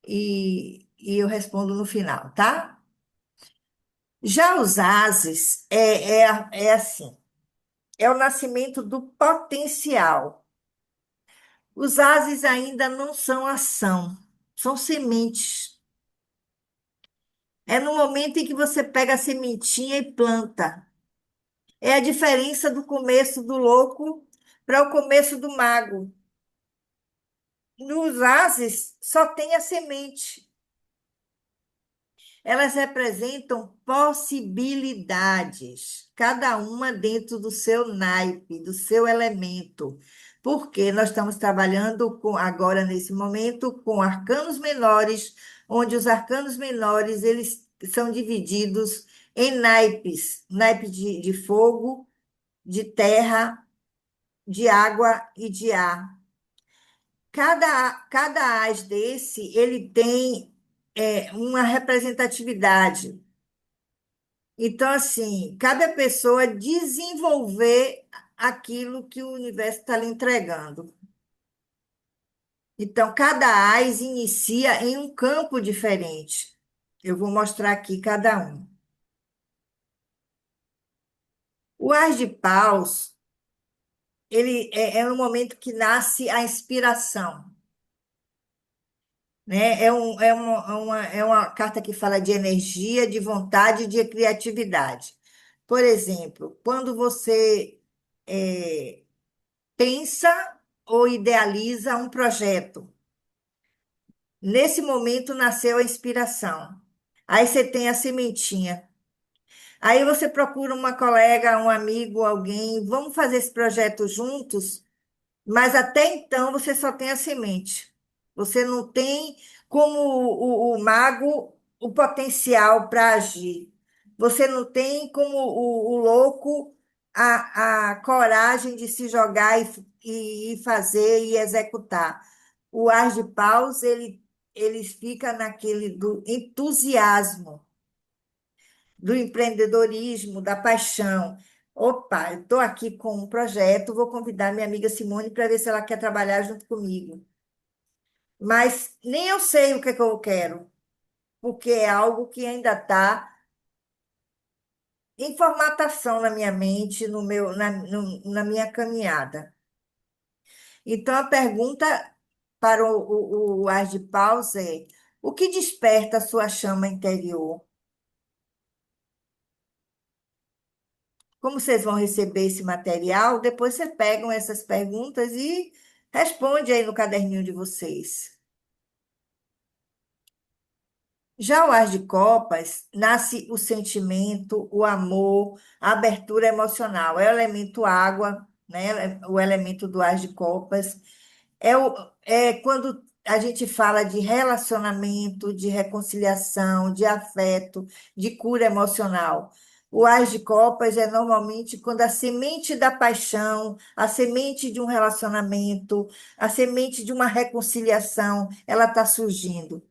E eu respondo no final, tá? Já os ases é assim, é o nascimento do potencial. Os ases ainda não são ação, são sementes. É no momento em que você pega a sementinha e planta. É a diferença do começo do louco para o começo do mago. Nos ases só tem a semente. Elas representam possibilidades, cada uma dentro do seu naipe, do seu elemento. Porque nós estamos trabalhando agora, nesse momento, com arcanos menores, onde os arcanos menores eles são divididos em naipes, naipe de fogo, de terra, de água e de ar. Cada ás desse, ele tem uma representatividade. Então, assim, cabe à pessoa desenvolver aquilo que o universo está lhe entregando. Então, cada ás inicia em um campo diferente. Eu vou mostrar aqui cada um. O ás de paus, ele é no momento que nasce a inspiração, né? É uma carta que fala de energia, de vontade e de criatividade. Por exemplo, quando você é, pensa ou idealiza um projeto. Nesse momento nasceu a inspiração. Aí você tem a sementinha. Aí você procura uma colega, um amigo, alguém, vamos fazer esse projeto juntos, mas até então você só tem a semente. Você não tem, como o mago, o potencial para agir. Você não tem, como o louco, a coragem de se jogar e fazer e executar. O ar de paus, ele fica naquele do entusiasmo, do empreendedorismo, da paixão. Opa, eu estou aqui com um projeto, vou convidar minha amiga Simone para ver se ela quer trabalhar junto comigo. Mas nem eu sei o que é que eu quero, porque é algo que ainda está em formatação na minha mente, na minha caminhada. Então, a pergunta para o As de Paus é: o que desperta a sua chama interior? Como vocês vão receber esse material? Depois vocês pegam essas perguntas e responde aí no caderninho de vocês. Já o As de Copas, nasce o sentimento, o amor, a abertura emocional. É o elemento água, né? O elemento do As de Copas. É quando a gente fala de relacionamento, de reconciliação, de afeto, de cura emocional. O As de Copas é normalmente quando a semente da paixão, a semente de um relacionamento, a semente de uma reconciliação, ela está surgindo.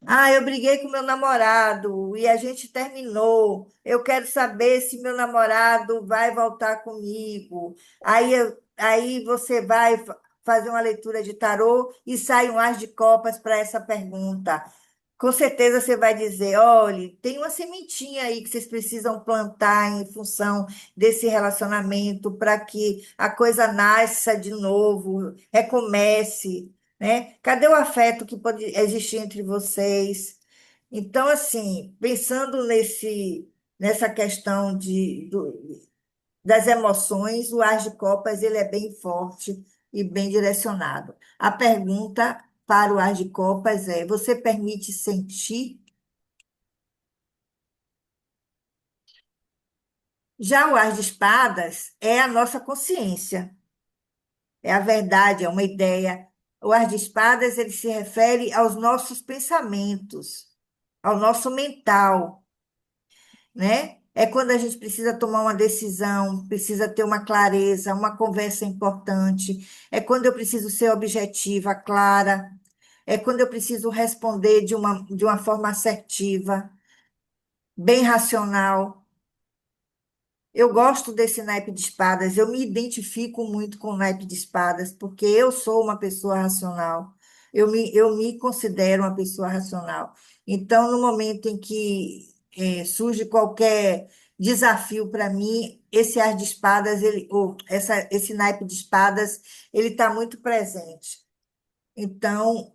Ah, eu briguei com meu namorado e a gente terminou. Eu quero saber se meu namorado vai voltar comigo. Aí você vai fazer uma leitura de tarô e sai um as de copas para essa pergunta. Com certeza você vai dizer: olha, tem uma sementinha aí que vocês precisam plantar em função desse relacionamento para que a coisa nasça de novo, recomece, né? Cadê o afeto que pode existir entre vocês? Então, assim, pensando nessa questão das emoções, o As de Copas ele é bem forte e bem direcionado. A pergunta para o As de Copas é: você permite sentir? Já o As de Espadas é a nossa consciência, é a verdade, é uma ideia. O As de Espadas ele se refere aos nossos pensamentos, ao nosso mental, né? É quando a gente precisa tomar uma decisão, precisa ter uma clareza, uma conversa importante. É quando eu preciso ser objetiva, clara. É quando eu preciso responder de uma forma assertiva, bem racional. Eu gosto desse naipe de espadas, eu me identifico muito com o naipe de espadas, porque eu sou uma pessoa racional, eu me considero uma pessoa racional. Então, no momento em que surge qualquer desafio para mim, esse ar de espadas, esse naipe de espadas, ele está muito presente. Então,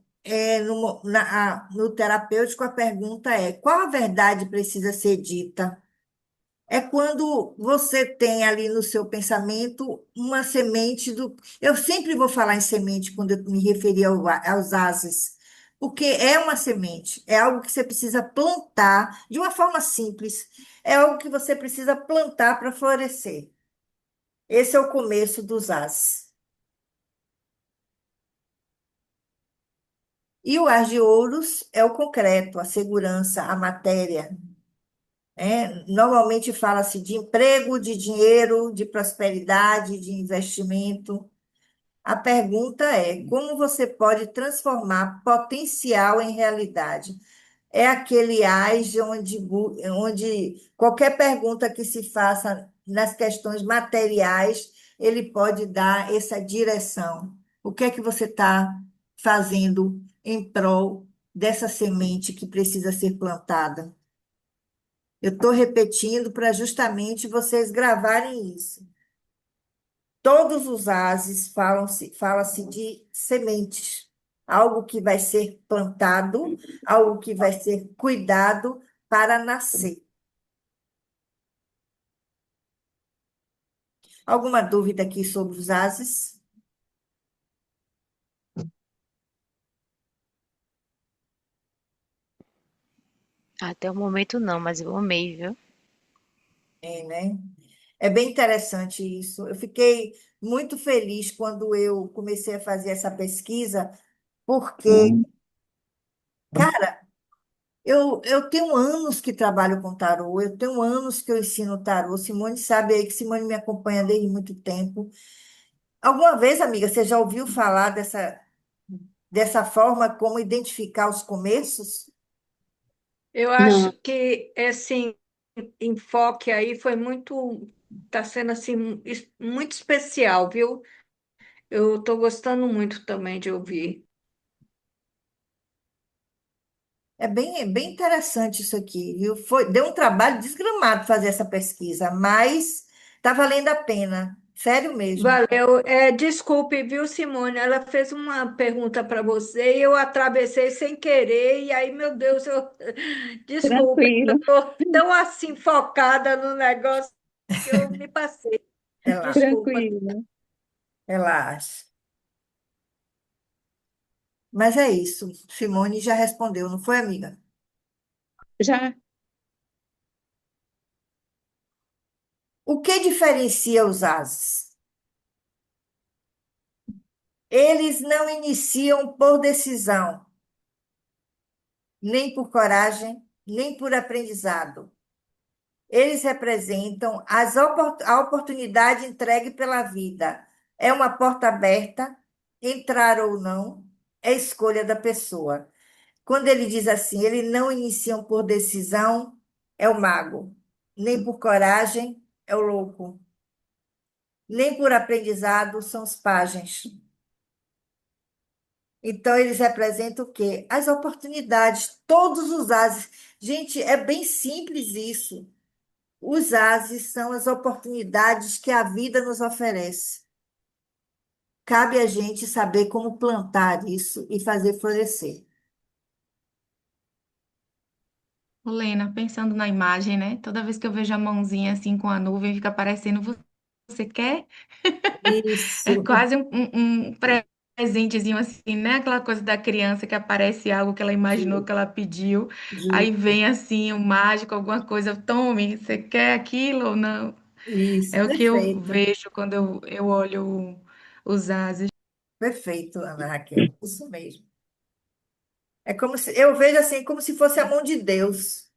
no terapêutico, a pergunta é: qual a verdade precisa ser dita? É quando você tem ali no seu pensamento uma semente do. Eu sempre vou falar em semente quando eu me referir aos ases, porque é uma semente, é algo que você precisa plantar de uma forma simples, é algo que você precisa plantar para florescer. Esse é o começo dos ases. E o as de ouros é o concreto, a segurança, a matéria. Né? Normalmente fala-se de emprego, de dinheiro, de prosperidade, de investimento. A pergunta é: como você pode transformar potencial em realidade? É aquele ás onde qualquer pergunta que se faça nas questões materiais, ele pode dar essa direção. O que é que você está fazendo em prol dessa semente que precisa ser plantada? Eu estou repetindo para justamente vocês gravarem isso. Todos os ases fala-se de sementes, algo que vai ser plantado, algo que vai ser cuidado para nascer. Alguma dúvida aqui sobre os ases? Até o momento não, mas eu amei, viu? É, né? É bem interessante isso. Eu fiquei muito feliz quando eu comecei a fazer essa pesquisa, porque, cara, eu tenho anos que trabalho com tarô, eu tenho anos que eu ensino tarô. Simone sabe aí que Simone me acompanha desde muito tempo. Alguma vez, amiga, você já ouviu falar dessa forma como identificar os começos? Eu Não, acho que esse enfoque aí foi está sendo assim muito especial, viu? Eu estou gostando muito também de ouvir. É bem interessante isso aqui, viu? Deu um trabalho desgramado fazer essa pesquisa, mas está valendo a pena. Sério mesmo. Valeu. Desculpe, viu, Simone? Ela fez uma pergunta para você e eu atravessei sem querer, e aí, meu Deus, desculpe, eu tranquilo, estou tão assim focada no negócio que eu me passei. Relaxa, Desculpa. tranquilo. relaxa. Mas é isso. Simone já respondeu, não foi, amiga? Já, O que diferencia os ases? Eles não iniciam por decisão, nem por coragem, nem por aprendizado. Eles representam a oportunidade entregue pela vida. É uma porta aberta, entrar ou não, é escolha da pessoa. Quando ele diz assim, eles não iniciam por decisão, é o mago. Nem por coragem, é o louco. Nem por aprendizado, são os pajens. Então, eles representam o quê? As oportunidades, todos os ases. Gente, é bem simples isso. Os ases são as oportunidades que a vida nos oferece. Cabe a gente saber como plantar isso e fazer florescer. Lena, pensando na imagem, né? Toda vez que eu vejo a mãozinha assim com a nuvem, fica parecendo você quer? É Isso, quase um presentezinho assim, né? Aquela coisa da criança que aparece algo que ela imaginou, que ela pediu, aí isso, vem assim o mágico, alguma coisa, tome, você quer aquilo ou não? isso, É o que eu perfeito, vejo quando eu olho os ases. perfeito, Ana Raquel, isso mesmo. É como se eu vejo assim, como se fosse a mão de Deus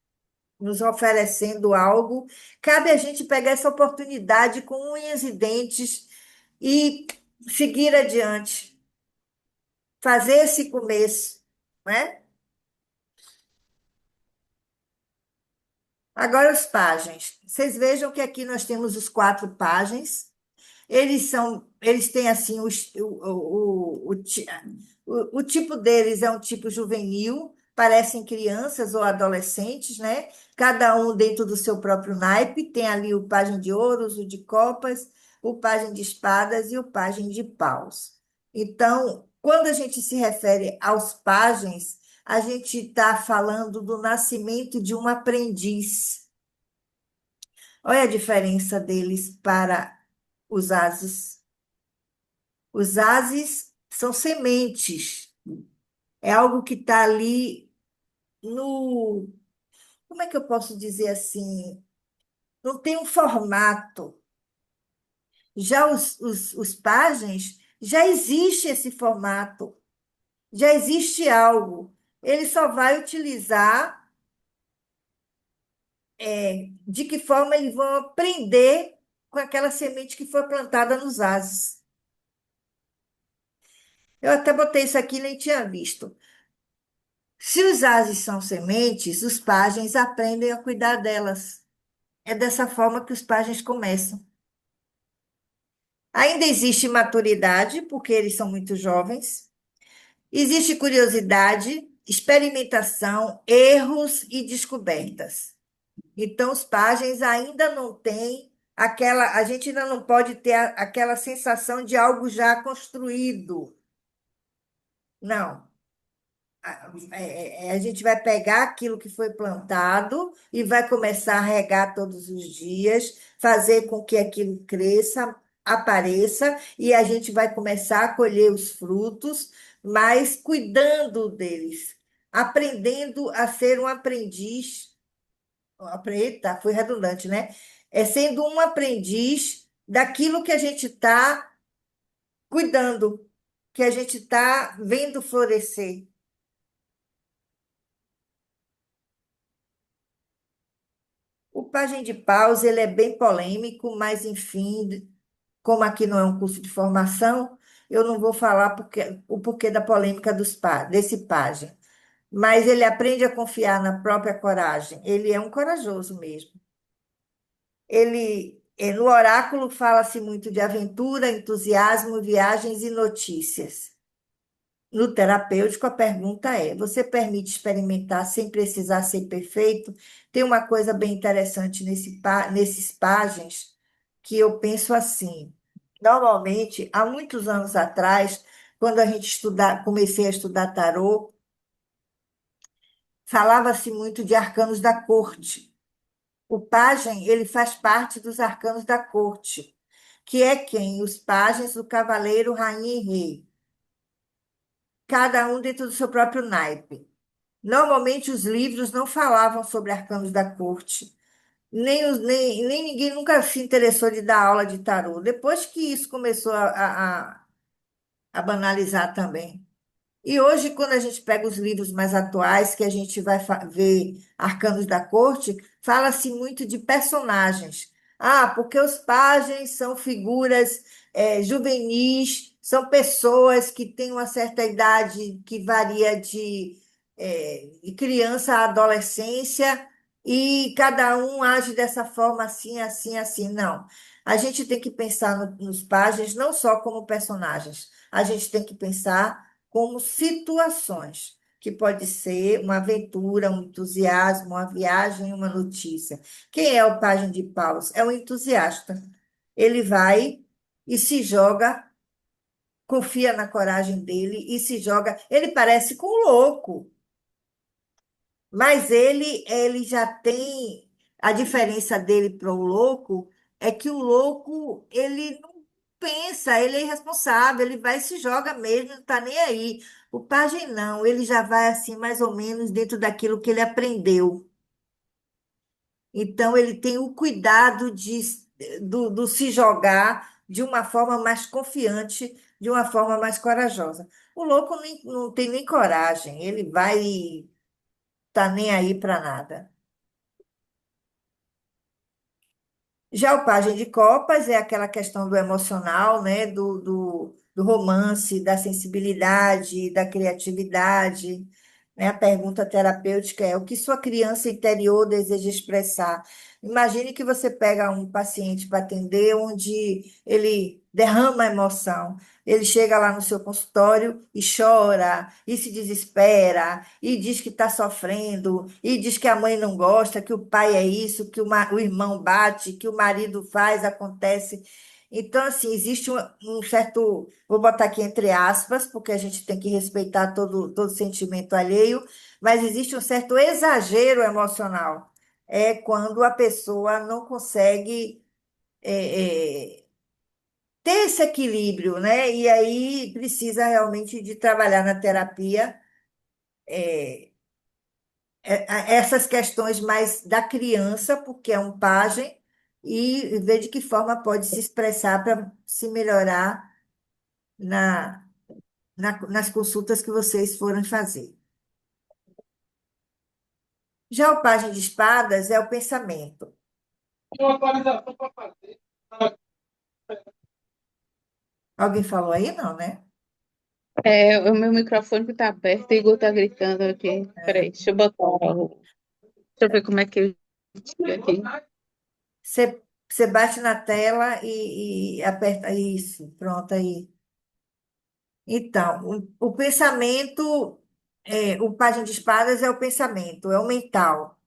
nos oferecendo algo. Cabe a gente pegar essa oportunidade com unhas e dentes e seguir adiante, fazer esse começo, né? Agora os páginas. Vocês vejam que aqui nós temos os quatro páginas. Eles têm assim o tipo deles é um tipo juvenil, parecem crianças ou adolescentes, né? Cada um dentro do seu próprio naipe. Tem ali o pajem de ouros, o de copas, o pajem de espadas e o pajem de paus. Então, quando a gente se refere aos pajens, a gente está falando do nascimento de um aprendiz. Olha a diferença deles para os ases. Os ases são sementes. É algo que está ali no. Como é que eu posso dizer assim? Não tem um formato. Já os pajens, já existe esse formato. Já existe algo. Ele só vai utilizar de que forma eles vão aprender com aquela semente que foi plantada nos ases. Eu até botei isso aqui e nem tinha visto. Se os ases são sementes, os pajens aprendem a cuidar delas. É dessa forma que os pajens começam. Ainda existe maturidade, porque eles são muito jovens. Existe curiosidade, experimentação, erros e descobertas. Então, os pajens ainda não têm aquela. A gente ainda não pode ter aquela sensação de algo já construído. Não. A gente vai pegar aquilo que foi plantado e vai começar a regar todos os dias, fazer com que aquilo cresça, apareça, e a gente vai começar a colher os frutos, mas cuidando deles, aprendendo a ser um aprendiz. Eita, foi redundante, né? É sendo um aprendiz daquilo que a gente está cuidando, que a gente está vendo florescer. O Pajem de Paus, ele é bem polêmico, mas enfim, como aqui não é um curso de formação, eu não vou falar o porquê da polêmica desse pajem. Mas ele aprende a confiar na própria coragem. Ele é um corajoso mesmo. No oráculo fala-se muito de aventura, entusiasmo, viagens e notícias. No terapêutico, a pergunta é: você permite experimentar sem precisar ser perfeito? Tem uma coisa bem interessante nesses páginas que eu penso assim. Normalmente, há muitos anos atrás, quando comecei a estudar tarô, falava-se muito de arcanos da corte. O pajem, ele faz parte dos arcanos da corte, que é quem? Os pajens do cavaleiro, rainha e rei, cada um dentro do seu próprio naipe. Normalmente os livros não falavam sobre arcanos da corte. Nem ninguém nunca se interessou de dar aula de tarô. Depois que isso começou a banalizar também. E hoje, quando a gente pega os livros mais atuais, que a gente vai ver arcanos da corte, fala-se muito de personagens. Ah, porque os pajens são figuras juvenis, são pessoas que têm uma certa idade que varia de de criança à adolescência, e cada um age dessa forma, assim, assim, assim. Não. A gente tem que pensar nos pajens não só como personagens, a gente tem que pensar como situações, que pode ser uma aventura, um entusiasmo, uma viagem, uma notícia. Quem é o pajem de Paus? É um entusiasta. Ele vai e se joga, confia na coragem dele e se joga. Ele parece com um louco. Mas ele já tem a diferença dele para o louco é que o louco ele não pensa, ele é irresponsável, ele vai e se joga mesmo, não está nem aí. O pajem não, ele já vai assim mais ou menos dentro daquilo que ele aprendeu. Então ele tem o cuidado do se jogar de uma forma mais confiante, de uma forma mais corajosa. O louco não tem nem coragem, ele vai e tá nem aí para nada. Já o Pajem de Copas é aquela questão do emocional, né? Do romance, da sensibilidade, da criatividade. Né? A pergunta terapêutica é: o que sua criança interior deseja expressar? Imagine que você pega um paciente para atender onde ele derrama emoção. Ele chega lá no seu consultório e chora, e se desespera, e diz que está sofrendo, e diz que a mãe não gosta, que o pai é isso, que o irmão bate, que o marido faz, acontece. Então, assim, existe um certo, vou botar aqui entre aspas, porque a gente tem que respeitar todo sentimento alheio, mas existe um certo exagero emocional. É quando a pessoa não consegue. Ter esse equilíbrio, né? E aí precisa realmente de trabalhar na terapia essas questões mais da criança, porque é um pajem, e ver de que forma pode se expressar para se melhorar na, nas consultas que vocês forem fazer. Já o pajem de espadas é o pensamento. Alguém falou aí? Não, né? O meu microfone está aberto e o Igor está gritando aqui. Peraí, deixa eu botar. Deixa eu ver como é que eu tiro aqui. Você bate na tela e aperta isso, pronto aí. Então, o pensamento, o página de espadas é o pensamento, é o mental.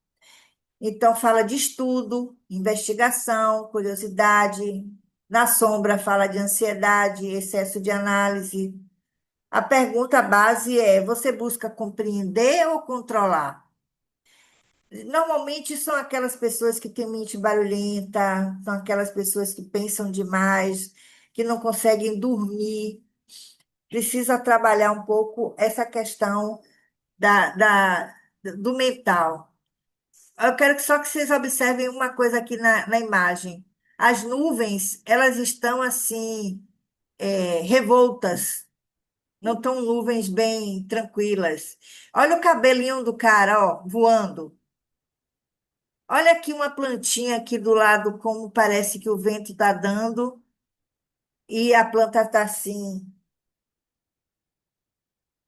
Então, fala de estudo, investigação, curiosidade. Na sombra, fala de ansiedade, excesso de análise. A pergunta base é: você busca compreender ou controlar? Normalmente são aquelas pessoas que têm mente barulhenta, são aquelas pessoas que pensam demais, que não conseguem dormir. Precisa trabalhar um pouco essa questão do mental. Eu quero que só que vocês observem uma coisa aqui na imagem. As nuvens, elas estão assim, revoltas, não estão nuvens bem tranquilas. Olha o cabelinho do cara, ó, voando. Olha aqui uma plantinha aqui do lado, como parece que o vento está dando, e a planta está assim,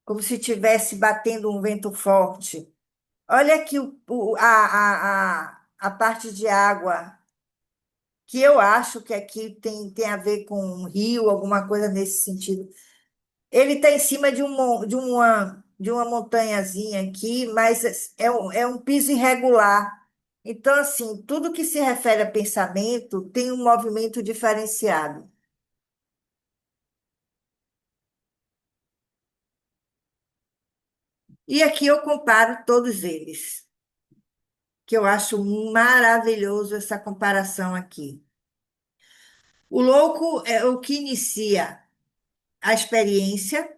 como se estivesse batendo um vento forte. Olha aqui a parte de água, que eu acho que aqui tem a ver com um rio, alguma coisa nesse sentido. Ele está em cima de uma montanhazinha aqui, mas é um piso irregular. Então, assim, tudo que se refere a pensamento tem um movimento diferenciado. E aqui eu comparo todos eles, que eu acho maravilhoso essa comparação aqui. O louco é o que inicia a experiência,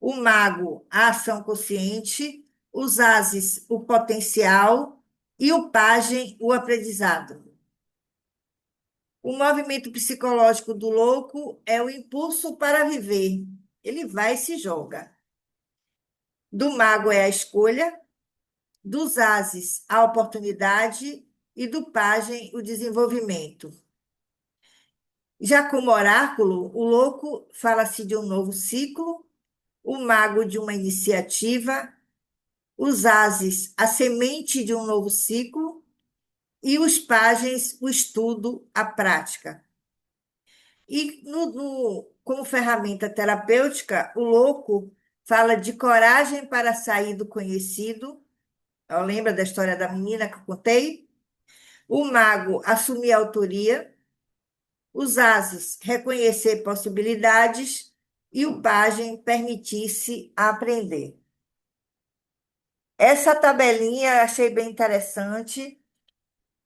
o mago, a ação consciente, os ases, o potencial e o pajem, o aprendizado. O movimento psicológico do louco é o impulso para viver. Ele vai e se joga. Do mago é a escolha, dos ases a oportunidade e do pajem o desenvolvimento. Já como oráculo, o louco fala-se de um novo ciclo, o mago de uma iniciativa os ases, a semente de um novo ciclo, e os pajens, o estudo, a prática. E como ferramenta terapêutica, o louco fala de coragem para sair do conhecido. Lembra da história da menina que eu contei? O mago assumir a autoria, os ases reconhecer possibilidades e o pajem permitir-se aprender. Essa tabelinha eu achei bem interessante.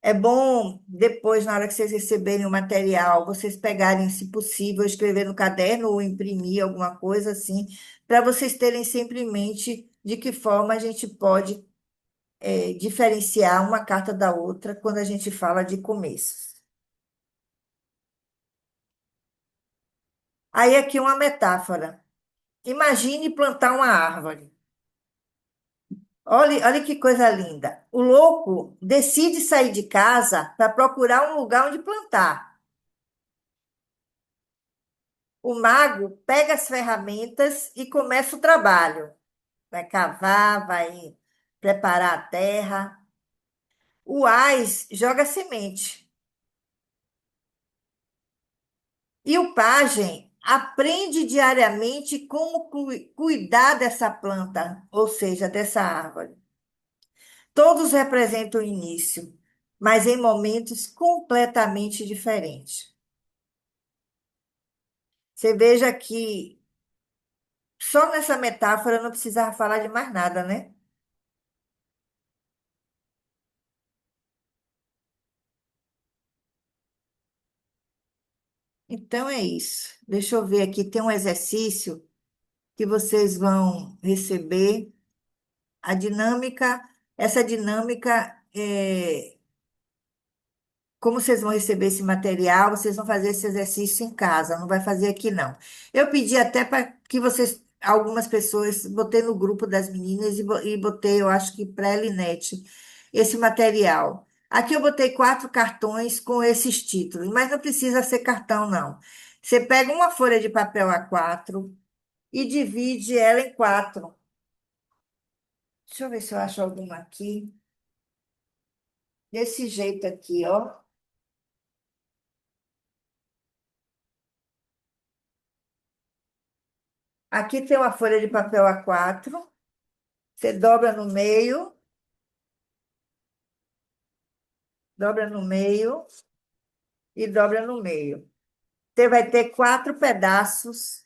É bom depois, na hora que vocês receberem o material, vocês pegarem, se possível, escrever no caderno ou imprimir alguma coisa assim, para vocês terem sempre em mente de que forma a gente pode diferenciar uma carta da outra quando a gente fala de começos. Aí aqui uma metáfora. Imagine plantar uma árvore. Olha, olha que coisa linda. O louco decide sair de casa para procurar um lugar onde plantar. O mago pega as ferramentas e começa o trabalho. Vai cavar, vai preparar a terra. O ás joga semente. E o pajem aprende diariamente como cuidar dessa planta, ou seja, dessa árvore. Todos representam o início, mas em momentos completamente diferentes. Você veja que só nessa metáfora eu não precisava falar de mais nada, né? Então é isso. Deixa eu ver aqui, tem um exercício que vocês vão receber. A dinâmica, essa dinâmica, como vocês vão receber esse material, vocês vão fazer esse exercício em casa, não vai fazer aqui não. Eu pedi até para que vocês, algumas pessoas, botei no grupo das meninas e botei, eu acho que para a Elinete, esse material. Aqui eu botei 4 cartões com esses títulos, mas não precisa ser cartão, não. Você pega uma folha de papel A4 e divide ela em 4. Deixa eu ver se eu acho alguma aqui. Desse jeito aqui, ó. Aqui tem uma folha de papel A4. Você dobra no meio e dobra no meio. Você vai ter 4 pedaços,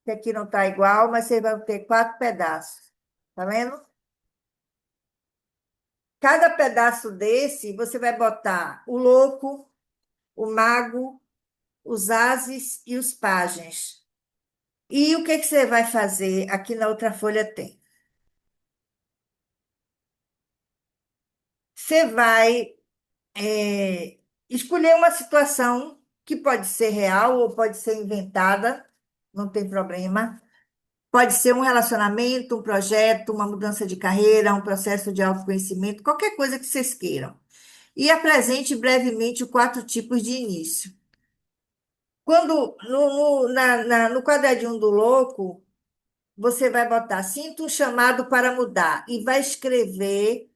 que aqui não está igual, mas você vai ter 4 pedaços. Tá vendo? Cada pedaço desse, você vai botar o louco, o mago, os ases e os pajens. E o que que você vai fazer? Aqui na outra folha tem. Você vai escolher uma situação que pode ser real ou pode ser inventada, não tem problema. Pode ser um relacionamento, um projeto, uma mudança de carreira, um processo de autoconhecimento, qualquer coisa que vocês queiram. E apresente brevemente os 4 tipos de início. Quando no quadradinho do louco, você vai botar sinto um chamado para mudar e vai escrever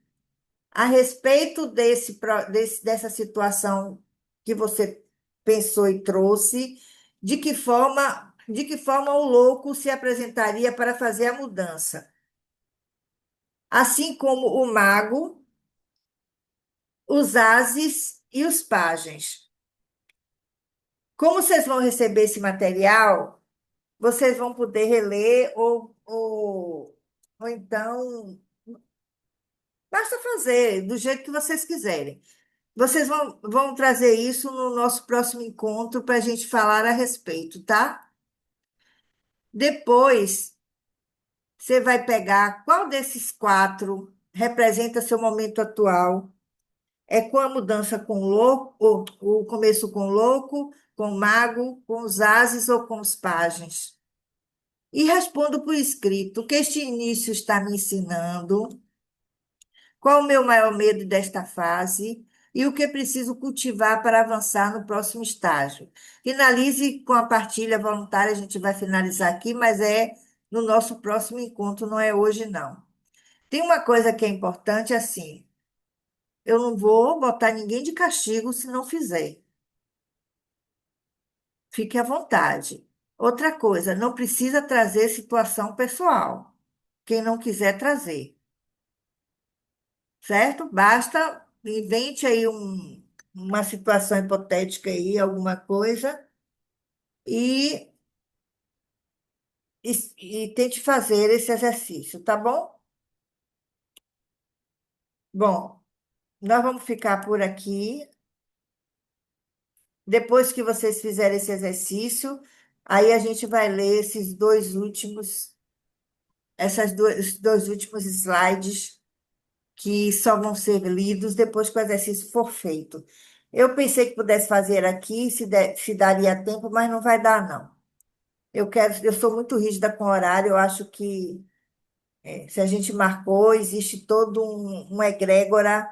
a respeito dessa situação que você pensou e trouxe, de que forma o louco se apresentaria para fazer a mudança. Assim como o mago, os ases e os pajens. Como vocês vão receber esse material, vocês vão poder reler ou então basta fazer do jeito que vocês quiserem. Vocês vão trazer isso no nosso próximo encontro para a gente falar a respeito, tá? Depois, você vai pegar qual desses 4 representa seu momento atual. É com a mudança com o louco, o começo com o louco, com o mago, com os ases ou com os pajens. E respondo por escrito o que este início está me ensinando, qual o meu maior medo desta fase e o que preciso cultivar para avançar no próximo estágio. Finalize com a partilha voluntária, a gente vai finalizar aqui, mas é no nosso próximo encontro, não é hoje, não. Tem uma coisa que é importante, assim, eu não vou botar ninguém de castigo se não fizer. Fique à vontade. Outra coisa, não precisa trazer situação pessoal. Quem não quiser trazer, certo? Basta invente aí uma situação hipotética aí, alguma coisa, e, e tente fazer esse exercício, tá bom? Bom, nós vamos ficar por aqui. Depois que vocês fizerem esse exercício, aí a gente vai ler esses dois últimos slides que só vão ser lidos depois que o exercício for feito. Eu pensei que pudesse fazer aqui, se daria tempo, mas não vai dar, não. Eu sou muito rígida com o horário, eu acho que se a gente marcou, existe todo um egrégora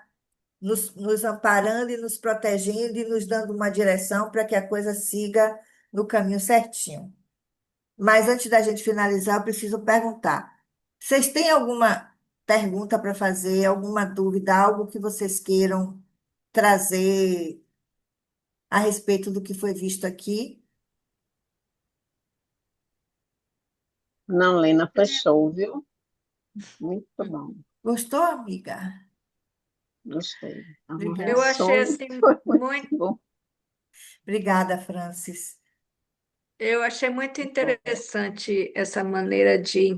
nos amparando e nos protegendo e nos dando uma direção para que a coisa siga no caminho certinho. Mas antes da gente finalizar, eu preciso perguntar: vocês têm alguma pergunta para fazer, alguma dúvida, algo que vocês queiram trazer a respeito do que foi visto aqui? Não, Lena, foi show, viu? Muito bom. Gostou, amiga? Gostei. As Eu Obrigada. achei reações assim foi muito muito, bom. Obrigada, Francis. eu achei muito Bom, interessante essa maneira de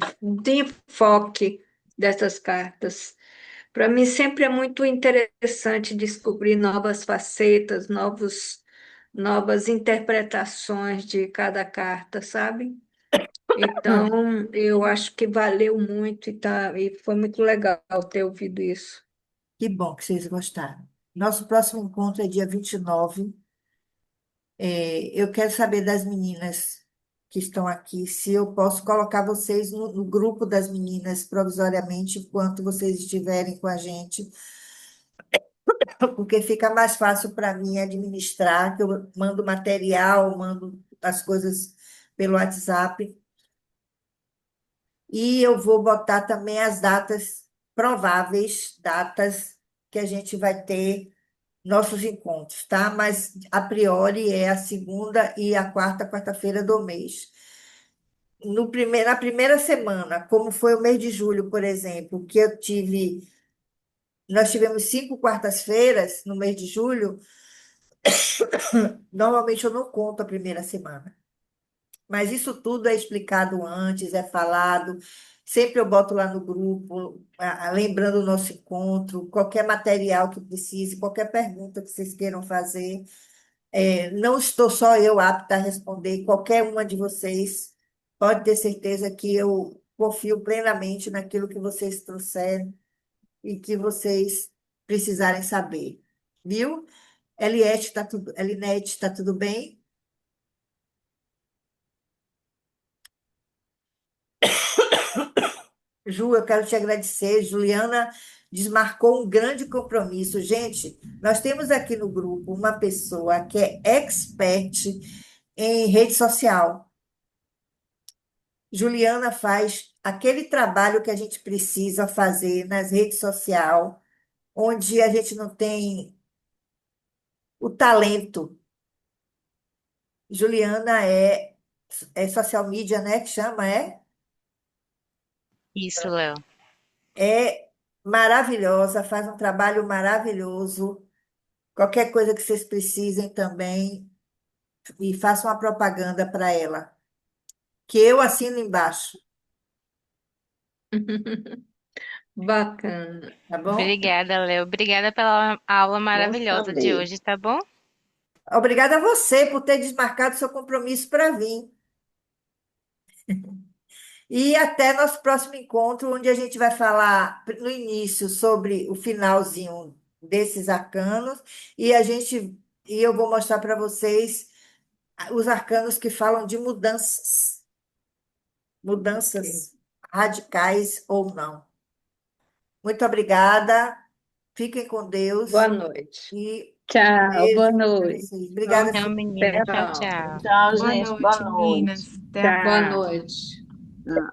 enfoque dessas cartas. Para mim sempre é muito interessante descobrir novas facetas, novas interpretações de cada carta, sabe? Então, eu acho que valeu muito e foi muito legal ter ouvido isso. Que bom que vocês gostaram. Nosso próximo encontro é dia 29. Eu quero saber das meninas que estão aqui, se eu posso colocar vocês no grupo das meninas provisoriamente, enquanto vocês estiverem com a gente, porque fica mais fácil para mim administrar, que eu mando material, mando as coisas pelo WhatsApp, e eu vou botar também as datas prováveis, datas que a gente vai ter nossos encontros, tá? Mas a priori é a segunda e a quarta-feira do mês. Na primeira semana, como foi o mês de julho, por exemplo, nós tivemos 5 quartas-feiras no mês de julho. Normalmente eu não conto a primeira semana, mas isso tudo é explicado antes, é falado. Sempre eu boto lá no grupo, lembrando o nosso encontro, qualquer material que precise, qualquer pergunta que vocês queiram fazer. Não estou só eu apta a responder, qualquer uma de vocês pode ter certeza que eu confio plenamente naquilo que vocês trouxeram e que vocês precisarem saber. Viu? Elinete, está tudo bem? Ju, eu quero te agradecer. Juliana desmarcou um grande compromisso. Gente, nós temos aqui no grupo uma pessoa que é expert em rede social. Juliana faz aquele trabalho que a gente precisa fazer nas redes sociais, onde a gente não tem o talento. Juliana é social media, né? Que chama, é? Isso, Léo. É maravilhosa, faz um trabalho maravilhoso. Qualquer coisa que vocês precisem também, e façam uma propaganda para ela, que eu assino embaixo, Bacana. tá bom? Obrigada, Léo. Obrigada pela aula bom maravilhosa de saber. hoje, tá bom? Obrigada a você por ter desmarcado seu compromisso para vir. E até nosso próximo encontro, onde a gente vai falar no início sobre o finalzinho desses arcanos, e eu vou mostrar para vocês os arcanos que falam de mudanças, Ok. mudanças radicais ou não. Muito obrigada, fiquem com Boa Deus noite. e Tchau, boa beijo para noite. vocês. Obrigada, Tchau, Silvia. menina. Tchau, Tchau. tchau. Tchau, Boa gente. Boa noite, noite. meninas. Até a Boa Tchau. próxima. noite. Ah.